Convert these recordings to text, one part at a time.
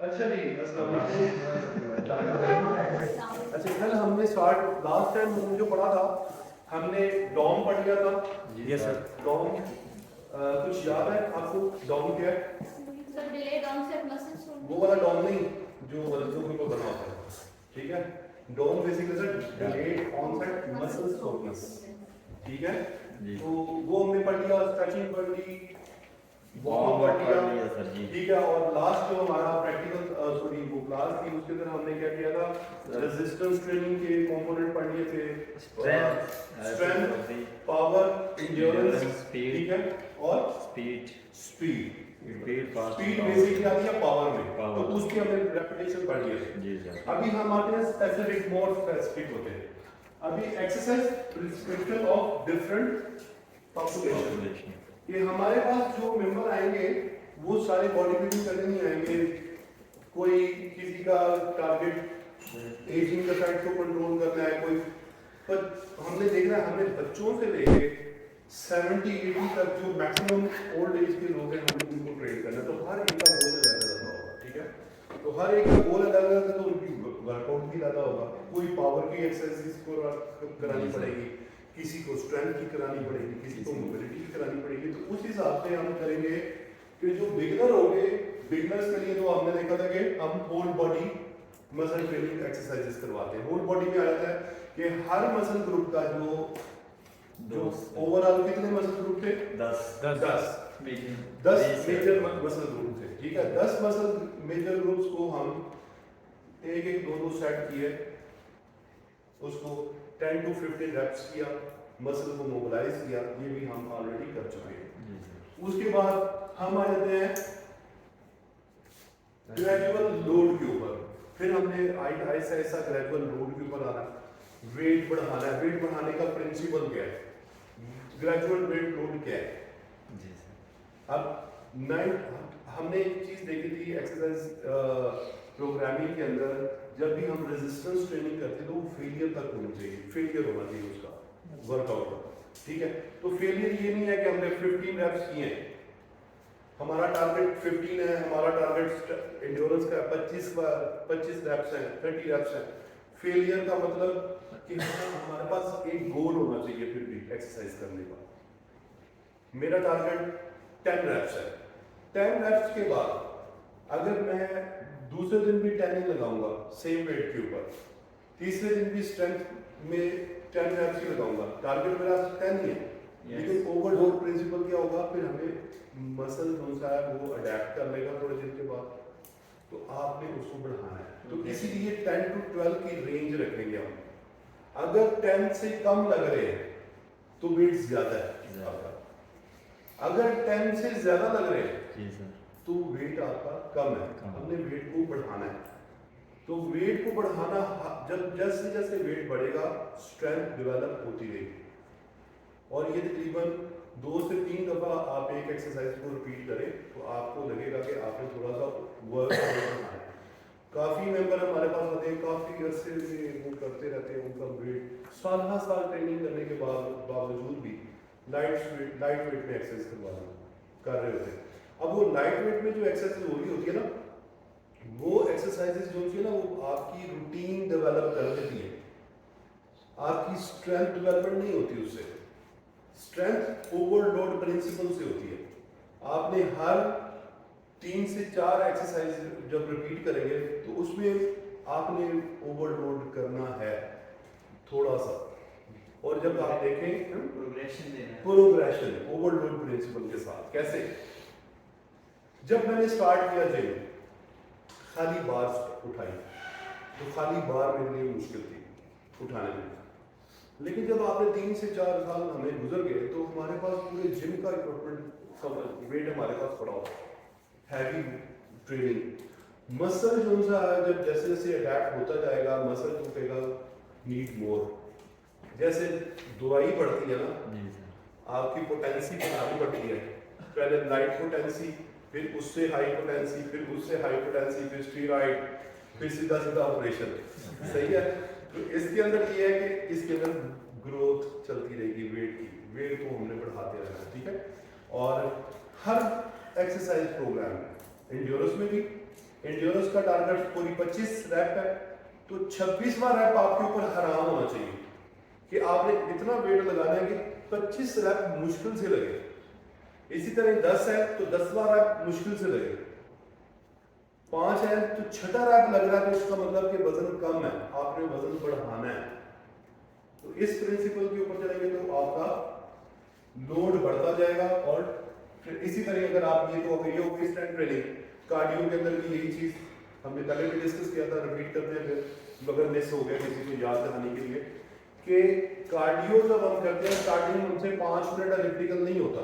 अच्छा जी, अस्सलाम वालेकुम। अच्छा, कल हमने स्टार्ट लास्ट टाइम हमने जो पढ़ा था, हमने डॉम पढ़ लिया था। Yes sir. डॉम कुछ याद है आपको? डॉम क्या है? सर डिलेड ऑनसेट मसल्स वो वाला डॉम नहीं जो मसल्स के ऊपर बना होता है, ठीक है। DOMS basically sir delayed onset muscle soreness, ठीक है। जी। तो वो हमने पढ़ लिया, स्ट्रेचिंग पढ़ ली, वार्म पढ़ पढ़ लिया सर जी। ठीक है। और लास्ट जो हमारा प्रैक्टिकल सॉरी वो क्लास थी, उसके अंदर हमने क्या किया था, रेजिस्टेंस ट्रेनिंग के कंपोनेंट पढ़ लिए थे, स्ट्रेंथ, पावर, एंड्योरेंस, स्पीड, ठीक है, और speed speed. Fast speed basically आती है पावर में, Power। तो उसके हमने रेपिटेशन पढ़ लिए थे। जी सर। अभी हम आते हैं स्पेसिफिक, मोर स्पेसिफिक होते हैं। अभी exercise prescription of different population. ये हमारे पास जो मेंबर आएंगे वो सारे बॉडी बिल्डिंग करने नहीं आएंगे। कोई किसी का टारगेट एजिंग का साइड को कंट्रोल करना है, कोई पर हमने देखना है, हमें बच्चों से लेके 70-80 तक जो मैक्सिमम ओल्ड एज के लोग हैं हमें उनको ट्रेन करना है। तो हर एक का गोल अलग अलग होगा, ठीक है। तो हर एक का गोल अलग अलग है, तो उनकी वर्कआउट भी ज़्यादा होगा। कोई पावर की एक्सरसाइज को करानी पड़ेगी, किसी को स्ट्रेंथ की करानी पड़ेगी, किसी को मोबिलिटी की करानी पड़ेगी। तो उस हिसाब से हम करेंगे कि जो बिगिनर होंगे, बिगिनर्स के लिए तो हमने देखा था कि हम whole body muscle training exercises करवाते हैं। होल बॉडी में आ जाता है कि हर मसल ग्रुप का जो ओवरऑल कितने मसल ग्रुप थे? 10 मेजर मसल ग्रुप थे, ठीक है। 10 मसल मेजर ग्रुप्स को हम एक एक दो सेट किए, उसको 10 to 15 रेप्स किया, मसल को मोबिलाइज किया, ये भी हम ऑलरेडी कर चुके हैं। उसके बाद हम आ जाते हैं ग्रेजुअल लोड के ऊपर। फिर हमने ऐसा ग्रेजुअल लोड के ऊपर आना, वेट बढ़ाना है। वेट बढ़ाने का प्रिंसिपल क्या है, ग्रेजुअल वेट लोड क्या है। अब हमने एक चीज देखी थी एक्सरसाइज प्रोग्रामिंग के अंदर, जब भी हम रेजिस्टेंस ट्रेनिंग करते तो वो फेलियर तक होना चाहिए, फेलियर होना चाहिए उसका वर्कआउट का, ठीक है। तो फेलियर ये नहीं है कि हमने 15 रेप्स किए हैं, हमारा टारगेट 15 है, हमारा टारगेट एंड्योरेंस का 25 रेप्स है, 30 रेप्स है। फेलियर का मतलब कि हमारे पास एक गोल होना चाहिए फिर भी एक्सरसाइज करने का। मेरा टारगेट 10 रेप्स है। 10 रेप्स के बाद अगर मैं दूसरे दिन भी 10 ही लगाऊंगा सेम वेट के ऊपर, तीसरे दिन भी स्ट्रेंथ में 10 रेप्स ही लगाऊंगा, टारगेट मेरा 10 ही है। लेकिन ओवरलोड प्रिंसिपल क्या होगा, फिर हमें मसल जो सा है वो अडेप्ट कर लेगा थोड़े दिन के बाद, तो आपने उसको बढ़ाना है। तो इसीलिए 10 to 12 की रेंज रखेंगे हम। अगर 10 से कम लग रहे हैं तो वेट ज्यादा है आपका, अगर 10 से ज्यादा लग रहे हैं तो वेट आपका कम है, हमने वेट को बढ़ाना है। तो वेट को बढ़ाना, जब जैसे जैसे वेट बढ़ेगा स्ट्रेंथ डेवलप होती रहेगी, और ये तकरीबन 2 से 3 दफा आप एक एक्सरसाइज को रिपीट करें तो आपको लगेगा कि आपने थोड़ा सा वर्क करना है। काफ़ी मेंबर हमारे पास आते हैं, काफ़ी अरसे से वो करते रहते हैं, उनका वेट साल ट्रेनिंग करने के बावजूद भी लाइट वेट में एक्सरसाइज कर रहे होते हैं। अब वो लाइट वेट में जो एक्सरसाइज हो रही होती है ना, वो एक्सरसाइजेज जो होती है ना, वो आपकी रूटीन डेवलप कर देती है, आपकी स्ट्रेंथ डेवलपमेंट नहीं होती उससे। स्ट्रेंथ ओवरलोड प्रिंसिपल से होती है। आपने हर 3 से 4 एक्सरसाइज जब रिपीट करेंगे तो उसमें आपने ओवरलोड करना है थोड़ा सा, और जब आप देखें प्रोग्रेशन ओवरलोड प्रिंसिपल के साथ कैसे। जब मैंने स्टार्ट किया जिम, खाली बार उठाई, तो खाली बार मेरे लिए मुश्किल थी उठाने में। लेकिन जब आपने 3 से 4 साल हमें गुजर गए तो हमारे पास पूरे जिम का इक्विपमेंट वेट हमारे पास पड़ा हुआ, हैवी ट्रेनिंग। मसल जो सा जब जैसे जैसे अडैप्ट होता जाएगा, मसल जो कहेगा नीड मोर। जैसे दवाई बढ़ती है ना, आपकी पोटेंसी बढ़ानी पड़ती है, पहले लाइट पोटेंसी, फिर उससे हाई पोटेंसी, फिर उससे हाई पोटेंसी, फिर स्टीरॉइड, फिर सीधा ऑपरेशन, सही है। तो इसके अंदर ये है कि इसके अंदर ग्रोथ चलती रहेगी वेट की, वेट को हमने बढ़ाते रहना, ठीक है। और हर एक्सरसाइज प्रोग्राम में, एंड्योरेंस में भी, एंड्योरेंस का टारगेट पूरी 25 रैप है, तो 26वां रैप आपके ऊपर हराम होना चाहिए कि आपने इतना वेट लगाना है कि 25 रैप मुश्किल से लगे। इसी तरह 10 है तो 10वां रैप मुश्किल से लगे, 5 है तो 6ठा रैप लग रहा है, तो इसका मतलब कि वजन कम है, आपने वजन बढ़ाना है। तो इस प्रिंसिपल के ऊपर चलेंगे तो आपका लोड बढ़ता जाएगा। और फिर इसी तरह अगर आप ये, तो अगर ये होगी स्ट्रेंथ ट्रेनिंग, कार्डियो के अंदर भी यही चीज हमने पहले भी डिस्कस किया था, रिपीट करते हैं फिर अगर मिस हो गया किसी को याद कराने के लिए, कि कार्डियो जब हम करते हैं स्टार्टिंग में हमसे 5 मिनट एलिप्टिकल नहीं होता।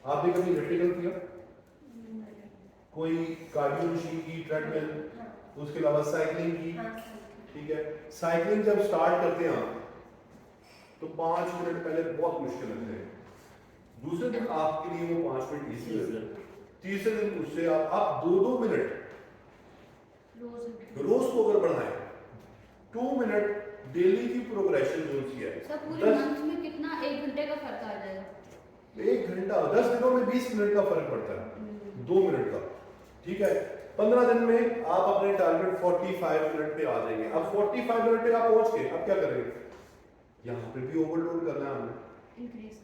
आपने कभी एलिप्टिकल किया? कोई कार्डियो मशीन की, ट्रेडमिल, उसके अलावा साइकिलिंग की, ठीक है। साइकिलिंग जब स्टार्ट करते हैं आप तो 5 मिनट पहले बहुत मुश्किल लगते हैं, दूसरे दिन आपके लिए वो 5 मिनट इजी लगते हैं, तीसरे दिन उससे आप 2-2 मिनट रोज को अगर बढ़ाएं, 2 मिनट डेली की प्रोग्रेशन जो सी है। सर पूरे मंथ में कितना 1 घंटे का फर्क आ जाएगा? 1 घंटा 10 दिनों में 20 मिनट का फर्क पड़ता है, 2 मिनट का, ठीक है। 15 दिन में आप अपने टारगेट 45 मिनट पे आ जाएंगे। अब 45 मिनट पे आप पहुंच गए, अब क्या करेंगे? यहाँ पे भी ओवरलोड करना है हमने,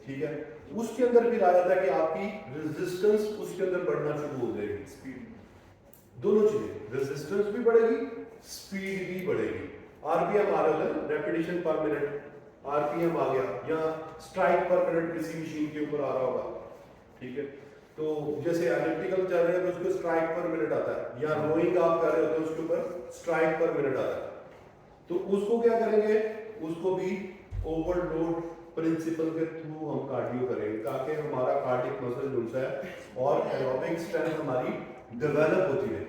ठीक है। उसके अंदर फिर आ जाता है कि आपकी रेजिस्टेंस उसके अंदर बढ़ना शुरू हो जाएगी, स्पीड, दोनों चीजें, रेजिस्टेंस भी बढ़ेगी, स्पीड भी बढ़ेगी। आरपीएम आ रहा है, रेपिटेशन पर मिनट, आरपीएम आ गया, या स्ट्राइक पर मिनट किसी मशीन के ऊपर आ रहा होगा, ठीक है। तो जैसे एलिप्टिकल चल रहे हैं तो उसको स्ट्राइक पर मिनट आता है, या रोइंग आप कर रहे होते हैं उसके ऊपर स्ट्राइक पर मिनट आता है। तो उसको क्या करेंगे, उसको भी ओवरलोड प्रिंसिपल के थ्रू हम कार्डियो करेंगे, ताकि हमारा कार्डिक मसल जुड़ है और एरोबिक स्ट्रेंथ हमारी डेवलप होती है।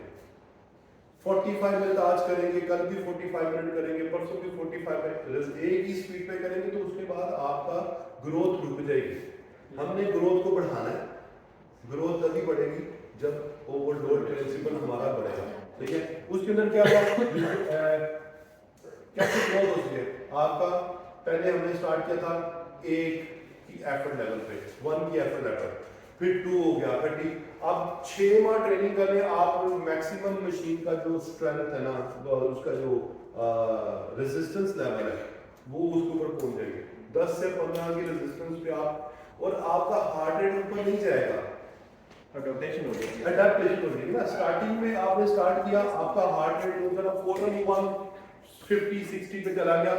45 मिनट आज करेंगे, कल भी 45 मिनट करेंगे, परसों भी 45 मिनट एक ही स्पीड पे करेंगे, तो उसके बाद आपका ग्रोथ रुक जाएगी। हमने ग्रोथ को बढ़ाना है, ग्रोथ तभी बढ़ेगी जब ओवरलोड प्रिंसिपल हमारा बढ़ेगा, ठीक है। उसके अंदर क्या होगा, कैसे ग्रोथ होती है आपका, पहले हमने स्टार्ट किया था 1 की एफर्ट लेवल पे, 1 की एफर्ट लेवल, फिर 2 हो गया, फिर ठीक। अब 6 माह ट्रेनिंग करने आप मैक्सिमम मशीन का जो स्ट्रेंथ है ना, उसका जो रेजिस्टेंस लेवल है वो उसके ऊपर पहुंच जाएंगे। 10 से 15 की रेजिस्टेंस पे आप, और आपका हार्ट रेट ऊपर नहीं जाएगा, अडैप्टेशन हो जाएगी ना। स्टार्टिंग में आपने स्टार्ट किया, आपका हार्ट रेट होगा 150-60 पे चला गया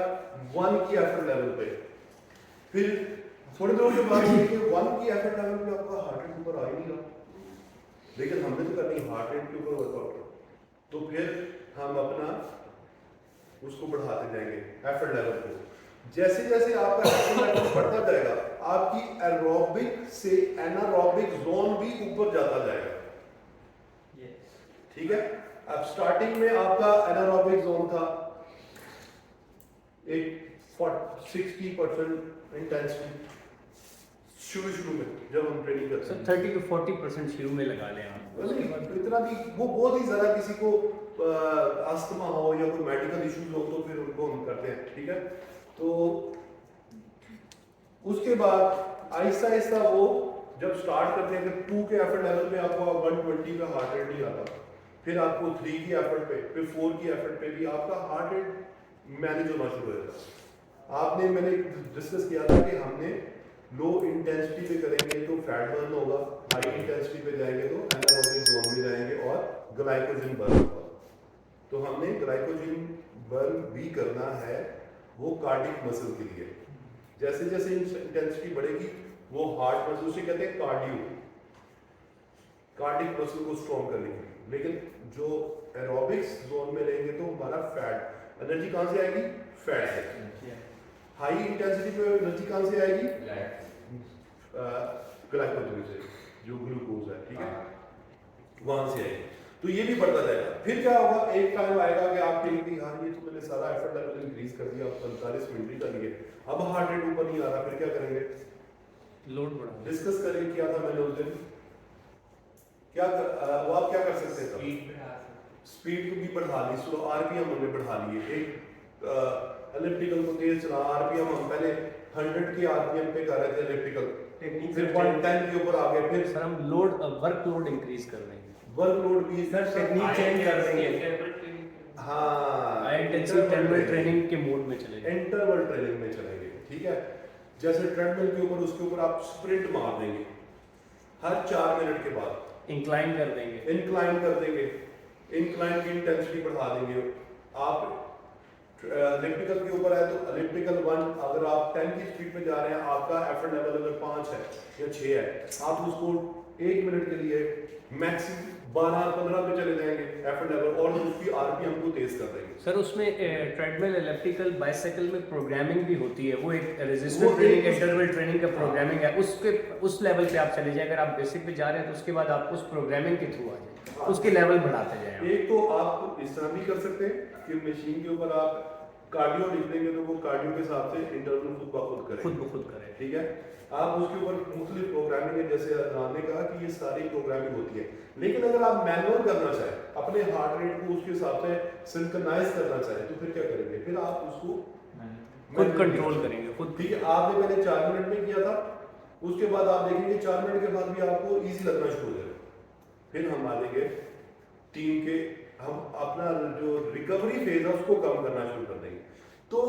1 की एफर्ट लेवल पे, फिर थोड़ी देर के बाद देखिए 1 की एफर्ट लेवल पे आपका हार्ट रेट ऊपर आ ही नहीं रहा, लेकिन हमने तो करनी हार्ट रेट के ऊपर वर्कआउट, तो फिर हम अपना उसको बढ़ाते जाएंगे एफर्ट लेवल को। जैसे जैसे आपका एफर्ट लेवल बढ़ता जाएगा, आपकी एरोबिक से एनारोबिक जोन भी ऊपर जाता जाएगा, ठीक है। अब स्टार्टिंग में आपका एनारोबिक जोन था एक 60% इंटेंसिटी, शुरू में जब हम ट्रेनिंग करते हैं 30 to 40% शुरू में लगा लें आप, इतना भी वो बहुत ही ज़्यादा, किसी को अस्थमा हो या कोई मेडिकल इश्यूज हो तो फिर उनको हम करते हैं, ठीक है। तो उसके बाद आहिस्ता आहिस्ता वो जब स्टार्ट करते हैं, अगर 2 के एफर्ट लेवल पे आपको 120 का हार्ट रेट नहीं आता, फिर आपको 3 की एफर्ट पे, फिर 4 की एफर्ट पे भी आपका हार्ट रेट मैनेज होना शुरू हो जाता है। आपने, मैंने डिस्कस किया था कि हमने लो इंटेंसिटी पे करेंगे तो फैट बर्न होगा, हाई इंटेंसिटी पे जाएंगे तो एनारोबिक जोन में जाएंगे और ग्लाइकोजन बर्न होगा। तो हमने ग्लाइकोजन बर्न भी करना है वो कार्डिक मसल के लिए। जैसे जैसे इंटेंसिटी बढ़ेगी वो हार्ट मसल, उसे कहते हैं कार्डियो, कार्डिक मसल को स्ट्रॉन्ग करने के लिए। लेकिन जो एरोबिक्स जोन में रहेंगे तो हमारा फैट, एनर्जी कहाँ से आएगी? फैट से। हाई इंटेंसिटी पे एनर्जी कहाँ से आएगी? ग्लाइकोजन से, जो ग्लूकोज है, ठीक है, वहां से आएगी। तो ये भी बढ़ता जाएगा। फिर क्या होगा, एक टाइम आएगा कि आप कहेंगे हाँ ये तो मैंने सारा एफर्ट लेवल इंक्रीज कर दिया, 45 मिनट ही कर लिए, अब हार्ट रेट ऊपर नहीं आ रहा, फिर क्या करेंगे? लोड बढ़ा। डिस्कस करेंगे, किया था मैंने उस दिन, क्या वो आप क्या कर सकते हैं? स्पीड को भी बढ़ा ली, स्लो आरपीएम हमने बढ़ा लिए, एक एलिप्टिकल को तेज चला, आरपीएम हम पहले 100 की आरपीएम पे कर रहे थे एलिप्टिकल, फिर 110 के ऊपर आ गए, फिर सर हम लोड वर्क लोड इंक्रीज कर रहे हैं, वर्कलोड भी सर टेक्निक चेंज कर देंगे हाँ हाई इंटेंसिटी टेम्पल ट्रेनिंग के मोड में चले जाएंगे इंटरवल ट्रेनिंग में चलेंगे, ठीक है। जैसे ट्रेडमिल के ऊपर उसके ऊपर आप स्प्रिंट मार देंगे हर 4 मिनट के बाद, इंक्लाइन कर देंगे इंक्लाइन कर देंगे, इंक्लाइन की इंटेंसिटी बढ़ा देंगे। आप एलिप्टिकल के ऊपर है तो एलिप्टिकल 1 अगर आप 10 की स्पीड पे जा रहे हैं, आपका एफर्ट लेवल अगर 5 है या 6 है, आप उसको 1 मिनट के लिए मैक्सिमम 12-15 पे चले जाएंगे एफर्ट लेवल, और उसकी आरपीएम को तेज कर देंगे। सर उसमें ट्रेडमिल एलिप्टिकल बाइसाइकिल में प्रोग्रामिंग भी होती है, वो एक वो रेजिस्टेंस एक ट्रेनिंग उस- इंटरवल ट्रेनिंग का हाँ। प्रोग्रामिंग है, उसके उस लेवल पे आप चले जाए। अगर आप बेसिक पे जा रहे हैं तो उसके बाद आप उस प्रोग्रामिंग के थ्रू आ जाए, हाँ। उसके लेवल बढ़ाते जाएं आप। एक तो आप इस तरह भी कर सकते हैं कि मशीन के ऊपर आप कार्डियो लिख देंगे तो वो कार्डियो के हिसाब से इंटरवल खुद ब खुद करें, खुद ब खुद करें। ठीक है। आप उसके ऊपर मुख्तलिफ प्रोग्रामिंग है, जैसे अदनान ने कहा कि ये सारी प्रोग्रामिंग होती है, लेकिन अगर आप मैनुअल करना चाहें, अपने हार्ट रेट को उसके हिसाब से सिंक्रोनाइज करना चाहें, तो फिर क्या करेंगे, फिर आप उसको खुद कंट्रोल करेंगे खुद। ठीक है। आपने पहले 4 मिनट में किया था, उसके बाद आप देखेंगे 4 मिनट के बाद भी आपको इजी लगना शुरू हो जाएगा। फिर हम आ जाएंगे टीम के, हम अपना जो रिकवरी फेज है उसको कम करना शुरू कर देंगे। तो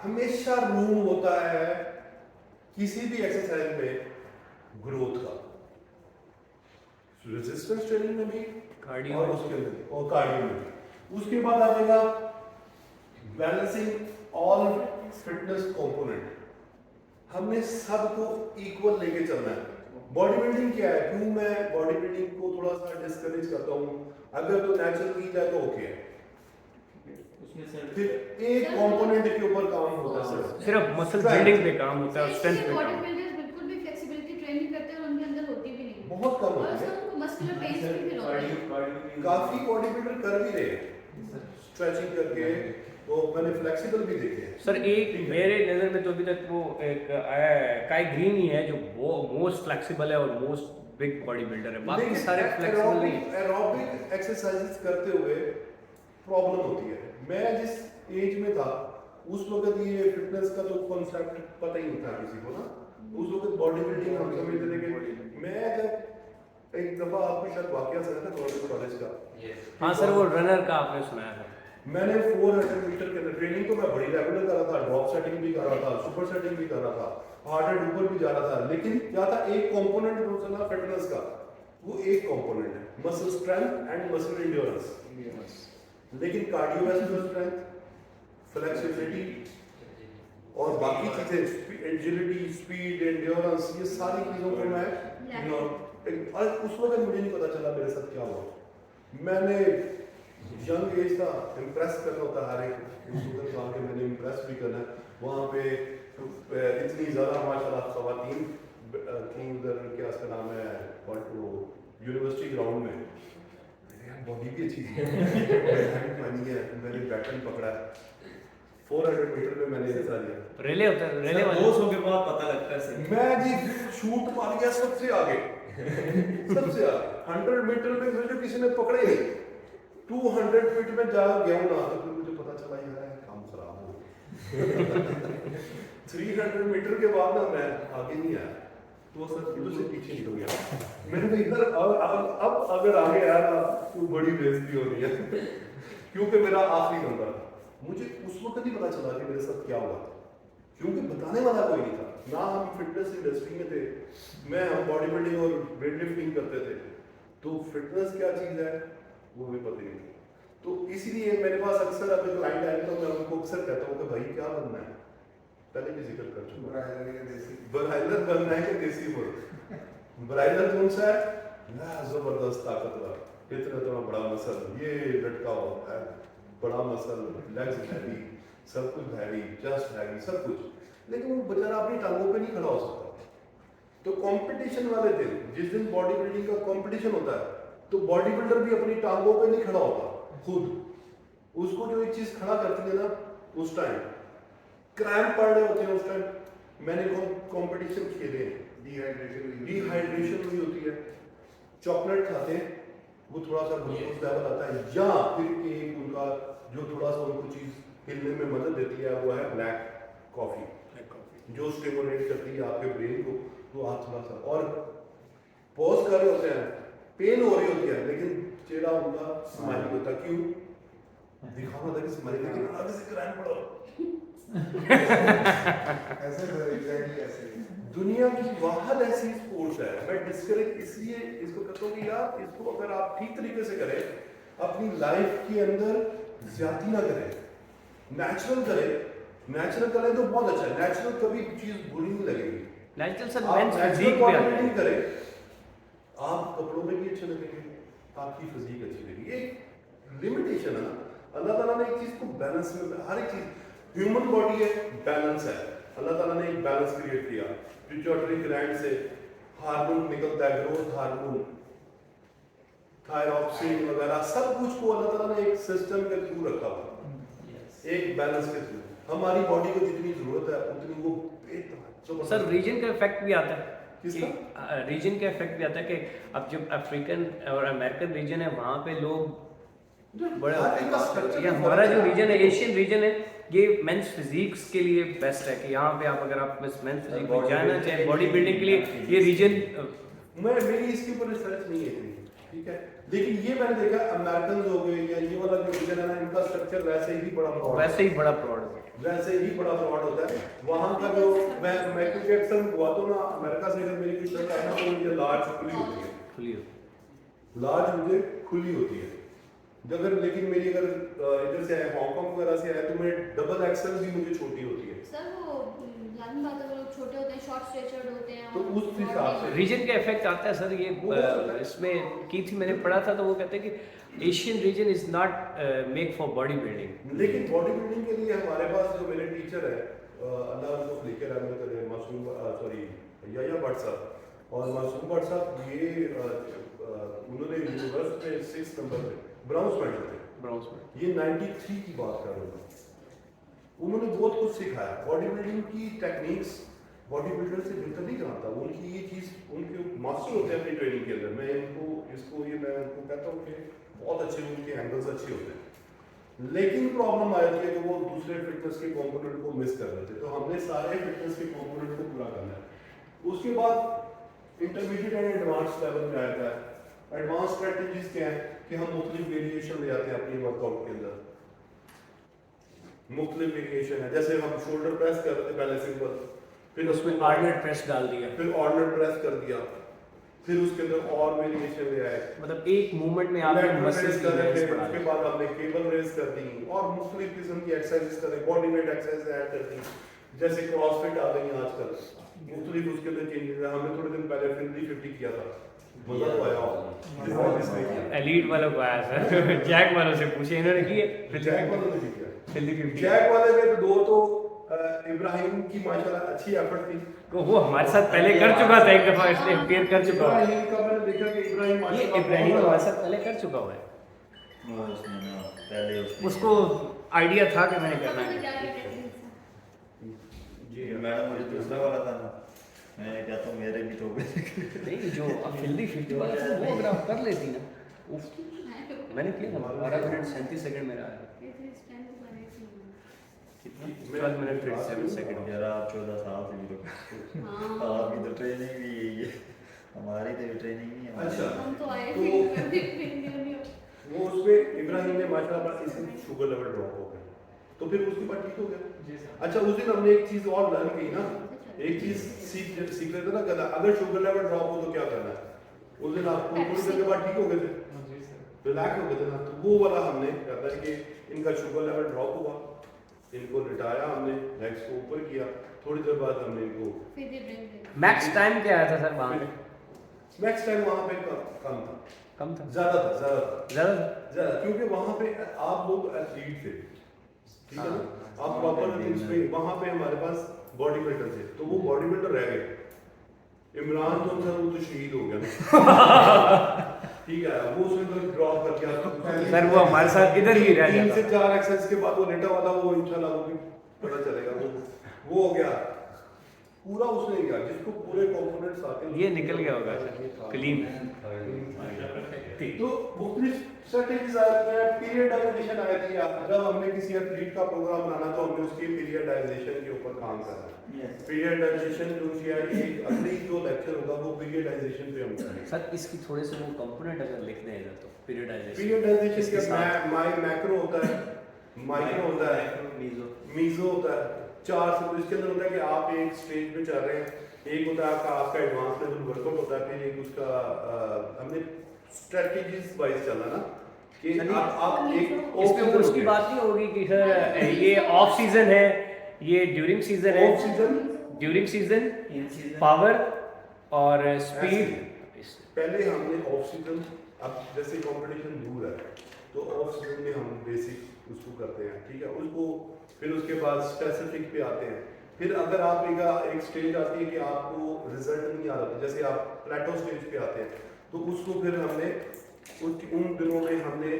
हमेशा रूम होता है किसी भी एक्सरसाइज में ग्रोथ का, रेजिस्टेंस ट्रेनिंग में भी कार्डियो और उसके अंदर और कार्डियो में भी। उसके बाद आ जाएगा बैलेंसिंग ऑल फिटनेस कंपोनेंट। हमने सबको इक्वल लेके चलना है। बॉडी बिल्डिंग क्या है, क्यों मैं बॉडी बिल्डिंग को थोड़ा सा डिस्करेज करता हूँ, अगर तो नेचुरल की जाए तो ओके है, फिर एक कंपोनेंट के ऊपर काम होता है सर, सिर्फ मसल बिल्डिंग पे काम होता है और स्ट्रेंथ पे बॉडी काम। बिल्डर्स बिल्कुल भी फ्लेक्सिबिलिटी ट्रेनिंग करते हैं और उनके अंदर होती भी नहीं, बहुत कम और होती उससे है। उनको मस्कुलर पेन भी फील होता है। काफी बॉडी बिल्डर कर भी रहे हैं स्ट्रेचिंग करके, तो मैंने फ्लेक्सिबल भी देखे हैं। सर एक मेरे नज़र में तो अभी तक वो एक आया है काई ग्रीन ही है जो वो मोस्ट फ्लेक्सिबल है और मोस्ट बिग बॉडी बिल्डर है, बाकी लेकिन सारे फ्लेक्सिबल नहीं है। एरोबिक एक्सरसाइजेस करते हुए प्रॉब्लम होती है। मैं जिस एज में था उस वक्त ये फिटनेस का तो कॉन्सेप्ट पता ही नहीं था किसी को ना, उस वक्त बॉडी बिल्डिंग हम समझते थे कि मैं जब एक दफा आपको शायद वाकया सुना था कॉलेज का। हाँ सर वो रनर का आपने सुनाया था। मैंने 400 मीटर के ट्रेनिंग तो मैं बड़ी रेगुलर कर रहा था, ड्रॉप सेटिंग भी कर रहा था, सुपर सेटिंग भी कर रहा था, हार्ट रेट ऊपर भी जा रहा था, लेकिन क्या था, एक कंपोनेंट जो था फिटनेस का, वो एक कंपोनेंट है muscle strength and muscle endurance. लेकिन कार्डियोवैस्कुलर स्ट्रेंथ, फ्लेक्सिबिलिटी और बाकी चीजें, एजिलिटी, स्पीड, एंड्योरेंस, ये सारी चीजों को मैं उस वक्त मुझे नहीं पता चला मेरे साथ क्या हुआ। मैंने यंग एज था, इम्प्रेस करना होता है हर एक स्टूडेंट को, आके मैंने इम्प्रेस भी करना है। वहाँ पे इतनी ज़्यादा माशाल्लाह ख़वातीन थी उधर, क्या उसका नाम है, यूनिवर्सिटी ग्राउंड में, बॉडी भी अच्छी थी मानी है। मैंने बैटन पकड़ा 400 मीटर में मैंने हिस्सा लिया। रिले होता है, रिले वाले 200 के बाद पता लगता है सर। मैं जी शूट मार गया सबसे आगे, सबसे आगे 100 मीटर में मुझे किसी ने पकड़े नहीं। 200 फीट में जा गया हूँ ना, तो फिर मुझे पता चला यार काम खराब हो 300 मीटर के बाद ना मैं आगे नहीं आया, तो सर फिर से पीछे निकल गया। मैंने कहा इधर अब अगर आगे आया ना तो बड़ी बेइज्जती हो रही है क्योंकि मेरा आखिरी नंबर था। मुझे उस वक्त नहीं पता चला कि मेरे साथ क्या हुआ, क्योंकि बताने वाला कोई नहीं था ना। हम फिटनेस इंडस्ट्री में थे, हम बॉडी बिल्डिंग और वेट लिफ्टिंग करते थे, तो फिटनेस क्या चीज़ है वो भी पता नहीं। तो इसीलिए मेरे पास अक्सर अगर क्लाइंट आए तो मैं उनको अक्सर कहता हूँ कि भाई क्या बनना है, पहले भी जिक्र कर चुका, ब्राइलर बनना है कि देसी मुर्ग। ब्राइलर कौन सा है, जबरदस्त ताकतवर, इतना बड़ा मसल, ये लटका होता है, बड़ा मसल, लेग्स हैवी, सब कुछ हैवी, चेस्ट हैवी, सब कुछ, लेकिन वो बेचारा अपनी टांगों पे नहीं खड़ा हो सकता। तो कंपटीशन वाले दिन, जिस दिन बॉडी बिल्डिंग का कंपटीशन होता है, तो बॉडी बिल्डर भी अपनी टांगों पे नहीं खड़ा होता खुद, उसको जो एक चीज खड़ा करती है ना, उस टाइम क्रैम्प पड़ रहे होते हैं। उस टाइम मैंने कंपटीशन खेले, डिहाइड्रेशन हुई होती है, चॉकलेट खाते हैं, वो थोड़ा सा ग्लूकोज लेवल आता है, या फिर एक उनका जो थोड़ा सा उनको चीज हिलने में मदद देती है वो है ब्लैक कॉफी, जो स्टिमुलेट करती है आपके ब्रेन को। तो आप थोड़ा सा और पॉज कर रहे होते हैं, पेन हो रही होती है लेकिन चेहरा उनका स्माइल होता, क्यों? दिखाना था कि स्माइल, लेकिन आगे से ग्रैंड पड़ो। ऐसे एग्जैक्टली ऐसे दुनिया की वाहद ऐसी स्पोर्ट्स है, मैं डिस्करेज इसलिए इसको कहता हूँ कि यार इसको अगर आप ठीक तरीके से करें, अपनी लाइफ के अंदर ज्यादती ना करें, नेचुरल करें। नेचुरल करें तो बहुत अच्छा है, नेचुरल कभी चीज बुरी नहीं लगेगी। नेचुरल सर आप मेंस नेचुरल फिजिक पे बॉडी आते बिल्डिंग हैं। करें, आप कपड़ों में भी अच्छे लगेंगे, आपकी फिजिक अच्छी लगेगी। ये लिमिटेशन है ना, अल्लाह ताला ने एक चीज को बैलेंस में, हर एक चीज ह्यूमन बॉडी है, बैलेंस है। अल्लाह ताला ने एक बैलेंस क्रिएट किया, पिट्यूटरी ग्लैंड से हार्मोन निकलता है, ग्रोथ हार्मोन, थायरॉक्सिन वगैरह सब कुछ को अल्लाह ताला ने एक सिस्टम के थ्रू रखा हुआ, एक बैलेंस के थ्रू। हमारी बॉडी को जितनी जरूरत है उतनी वो सर रीजन का इफेक्ट भी आता है, किसका? रीजन का इफेक्ट भी आता है कि अब जो अफ्रीकन और अमेरिकन रीजन है वहाँ पे लोग बड़े हर एक का structure ये हमारा जो रीजन है, एशियन रीजन है, ये मेंस फिजिक्स के लिए बेस्ट है कि यहाँ पे आप अगर आप मेंस फिजिक में जाना चाहें बॉडी बिल्डिंग के लिए, ये रीजन मेरी इसके ऊपर रिसर्च नहीं है इतनी, ठीक है, लेकिन ये मैंने देखा अमेरिकन हो गए या ये वाला जो रीजन है ना, इनका स्ट्रक्चर वैसे ही बड़ा broad है। वैसे ही बड़ा फ्रॉड है। वैसे ही बड़ा फ्रॉड होता है वहाँ का। जो मैं माइकल जैक्सन हुआ तो ना अमेरिका से अगर मेरी कुछ शर्ट आए ना तो मुझे लार्ज खुली होती है, खुली हो। लार्ज मुझे खुली होती है। अगर लेकिन मेरी अगर इधर से आए, हांगकांग वगैरह से आए तो मैं डबल एक्सेल भी मुझे छोटी होती है। सर वो लाजमी बात है, वो लोग छोटे होते हैं, शॉर्ट स्ट्रेचर्ड होते हैं, तो उस हिसाब से रीजन का इफेक्ट आता है सर। ये इसमें की थी मैंने पढ़ा था, तो वो कहते हैं कि Asian region is not make for body building. लेकिन बॉडी बिल्डिंग के लिए हमारे पास जो मेरे टीचर है, अल्लाह उनको लेकर रहमत करे, मासूम सॉरी याया भट्ट साहब, और मासूम भट्ट साहब ये उन्होंने यूनिवर्स में 6 नंबर पे ब्राउन्स मेडल थे, ब्राउन्स में ये 93 की बात कर रहा हूँ। उन्होंने बहुत कुछ सिखाया, बॉडी बिल्डिंग की टेक्निक्स बॉडी बिल्डर से बेहतर नहीं कराता, उनकी ये चीज़ उनके मास्टर होते हैं अपनी ट्रेनिंग के अंदर। मैं इनको इसको ये मैं उनको कहता हूँ कि बहुत अच्छे उनके एंगल्स अच्छे होते हैं, लेकिन प्रॉब्लम आ जाती है कि वो दूसरे फिटनेस के कंपोनेंट को मिस कर देते हैं। तो हमने सारे फिटनेस के कंपोनेंट को पूरा करना है। उसके बाद इंटरमीडिएट एंड एडवांस लेवल में आता है। एडवांस स्ट्रेटजीज क्या है कि हम मुख्तलिफ वेरिएशन ले आते हैं अपनी वर्कआउट के अंदर। मुख्तलिफ वेरिएशन है, जैसे हम शोल्डर प्रेस कर रहे थे पहले सिंपल, फिर उसमें आर्नल्ड प्रेस डाल दिया, फिर ऑर्नर प्रेस कर दिया, फिर उसके अंदर और वेरिएशन ले आए, मतलब एक मूवमेंट में आपने मसल्स की रेस बढ़ा उसके दी। बाद हमने केबल रेस कर दी और मुख्तलिफ किस्म की एक्सरसाइजेस कर दी, बॉडी वेट एक्सरसाइज ऐड कर दी, जैसे क्रॉसफिट आ गई आजकल, मुख्तलिफ उसके अंदर चेंजेस है। हमने थोड़े दिन पहले फिल्दी 50 किया था, मजा तो आया होगा। एलीट वालों को आया सर, जैक वालों से पूछे, इन्होंने की है जैक वालों ने भी किया, फिल्दी 50। जैक वाले में तो 2 तो इब्राहिम की माशाल्लाह अच्छी एफर्ट थी, वो हमारे साथ पहले कर चुका था एक दफा, इसलिए अपीयर कर चुका हुआ है। इब्राहिम का मैंने देखा कि इब्राहिम ये माशाल्लाह इब्राहिम हमारे साथ पहले कर चुका हुआ है, वो उसने ना पहले उसने उसको आइडिया था कि मैंने करना तो है। क्या क्या टेक्निक्स हैं? जी मैडम मुझे दूसरा वाला था ना, मैं कहता हूँ मेरे भी तो नहीं, जो अब फिल्दी 50 वाला था वो अगर आप कर लेती ना, उफ, मैंने किया था 12 मिनट 37 सेकंड मेरा आया। इतनी strength बने थी। कितना 12 मिनट 37 सेकंड। यार आप 14 साल से भी तो हाँ। आपकी तो ट्रेनिंग भी यही है, हमारी तो ट्रेनिंग नहीं है। अच्छा। हम तो आए तो- थे करने के लिए। वो उसमें इब्राहिम ने माशाल्लाह इसमें शुगर लेवल ड्रॉप हो गया, तो फिर उसके बाद ठीक हो गया। अच्छा, उस दिन हमने एक चीज और लर्न की ना, एक चीज सीख रहे थे ना, कहता अगर शुगर लेवल ड्रॉप हो तो क्या करना है। उस दिन आपको थोड़ी देर के बाद ठीक हो गए थे, रिलैक्स हो गए थे ना, तो वो वाला हमने कहता है कि इनका शुगर लेवल ड्रॉप हुआ, इनको लिटाया हमने, लेग्स को ऊपर किया, थोड़ी देर बाद हमने इनको फिर ये ब्रेक दे। मैक्स टाइम क्या आया था सर वहाँ पे? नेक्स्ट टाइम वहाँ पे कम था, कम था, ज्यादा था, ज़्यादा ज्यादा, क्योंकि वहाँ पे आप लोग एथलीट थे, ठीक है ना, आप प्रॉपर वहाँ पे हमारे पास बॉडी बिल्डर थे, तो वो बॉडी बिल्डर रह गए। इमरान जो था वो तो शहीद हो गया ना, ठीक है, वो उसने तो ड्रॉप कर दिया सर, वो हमारे साथ इधर ही रह 3 से जाता। 4 एक्सरसाइज के बाद वो लेटा वाला, वो इंशाल्लाह वो भी पता चलेगा, वो हो गया पूरा, उसने किया जिसको पूरे कंपोनेंट्स आते हैं। ये निकल गया होगा सर, क्लीन। थी। तो मुख्तलिफ स्ट्रेटेजीज आती हैं, पीरियडाइजेशन आई थी। जब हमने किसी एथलीट का प्रोग्राम बनाना तो हमने उसके पीरियडाइजेशन के ऊपर काम करना है। पीरियडाइजेशन जो किया एक अगली जो लेक्चर होगा वो पीरियडाइजेशन पे हम करेंगे। सर इसकी थोड़े से वो कंपोनेंट अगर लिख दें इधर तो पीरियडाइजेशन पीरियडाइजेशन का मैक्रो होता है, माइक्रो होता है, मीजो होता है। चार से इसके अंदर होता है कि आप एक स्टेज पे चल रहे हैं, एक होता है आपका एडवांस लेवल वर्कआउट होता है, फिर एक उसका हमने स्ट्रेटजीज वाइज चलना ना कि आप एक इसमें वो उसकी बात नहीं होगी कि सर ये ऑफ सीजन है, ये ड्यूरिंग सीजन है, off season, during season, power और स्पीड। पहले हमने ऑफ सीजन, अब जैसे कंपटीशन दूर है तो ऑफ सीजन में हम बेसिक उसको करते हैं, ठीक है, उसको फिर उसके बाद स्पेसिफिक पे आते हैं। फिर अगर आप एक स्टेज आती है कि आपको रिजल्ट नहीं आ रहा, जैसे आप प्लेटो स्टेज पे आते हैं तो उसको फिर हमने उन दिनों में हमने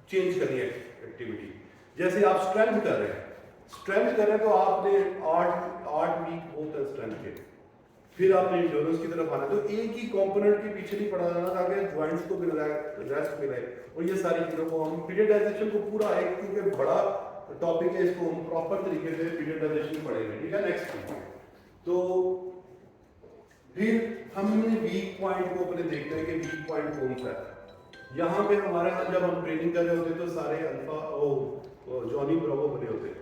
चेंज करी है एक्टिविटी। जैसे आप स्ट्रेंथ कर रहे हैं तो आपने 8 वीक होता है स्ट्रेंथ के, फिर आपने इंश्योरेंस की तरफ आना। तो एक ही कंपोनेंट के पीछे नहीं पड़ा जाना ताकि जॉइंट्स को मिल रहा है, रेस्ट मिले, और ये सारी चीज़ों को हम पीरियडाइजेशन को पूरा एक, क्योंकि बड़ा टॉपिक है, इसको हम प्रॉपर तरीके से पीरियडाइजेशन पढ़ेंगे, ठीक है। नेक्स्ट तो फिर हमने वीक पॉइंट को अपने देखते हैं कि वीक पॉइंट कौन सा है। यहाँ पे हमारे यहाँ जब हम ट्रेनिंग कर रहे होते तो सारे अल्फा जॉनी ब्रावो बने होते हैं,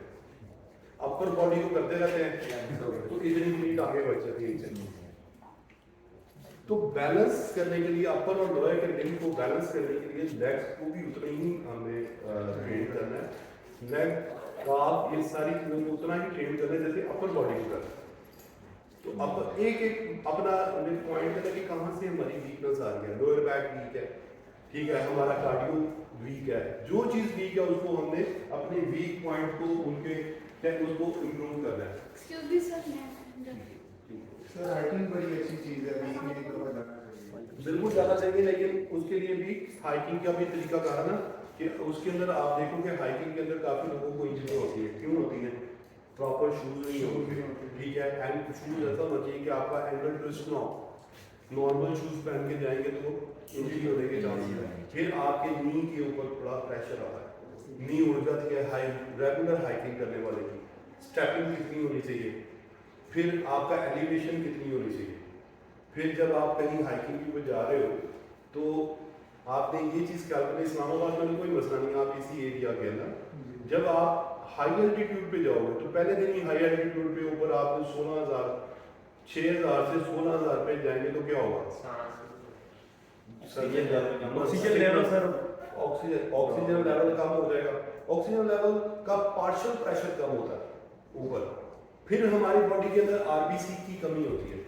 अपर बॉडी को करते रहते हैं तो इतनी मिनट आगे बढ़ जाती है। तो बैलेंस करने के लिए अपर और लोअर के लिंक को बैलेंस करने के लिए लेग्स को भी उतना ही हमें ट्रेन करना है। लेग, काफ, ये सारी चीज़ों को उतना ही ट्रेन करना है जैसे अपर बॉडी को करना है। तो अब एक अपना पॉइंट है कि कहाँ से हमारी वीकनेस आ रही है। लोअर बैक वीक है, ठीक है, हमारा कार्डियो वीक है, जो चीज़ वीक है उसको हमने अपने वीक पॉइंट को उनके उसको इम्प्रूव करना है। Excuse me sir, sir hiking बड़ी अच्छी चीज़ है, वीक में एक दफा जाना चाहिए। बिल्कुल जाना चाहिए, लेकिन उसके लिए भी हाइकिंग का भी तरीका कहा ना कि उसके अंदर आप देखोगे हाइकिंग के अंदर काफ़ी लोगों को इंजरी होती है। क्यों होती है? प्रॉपर शूज नहीं होते, ठीक है, एंड शूज ऐसा होना चाहिए कि आपका एंकल ट्विस्ट ना हो। नॉर्मल शूज पहन के जाएंगे तो इंजरी होने के चांसेस हैं। फिर आपके नी के ऊपर थोड़ा प्रेशर आता है, नी उड़ जाती है हाई रेगुलर हाइकिंग करने वाले की। स्टेपिंग कितनी होनी चाहिए, फिर आपका एलिवेशन कितनी होनी चाहिए। फिर जब आप कहीं हाइकिंग के ऊपर जा रहे हो तो आपने ये चीज़ ख्याल करना, इस्लामाबाद में कोई मसला नहीं, आप इसी एरिया के ना, जब आप हाई एल्टीट्यूड पे जाओगे तो पहले दिन ही हाई एल्टीट्यूड पे ऊपर आप 16,000 6,000 से 16,000 पे जाएंगे तो क्या होगा? Oxygen level sir, oxygen level कम हो जाएगा। ऑक्सीजन लेवल का पार्शियल प्रेशर कम होता है ऊपर। फिर हमारी बॉडी के अंदर आरबीसी की कमी होती है।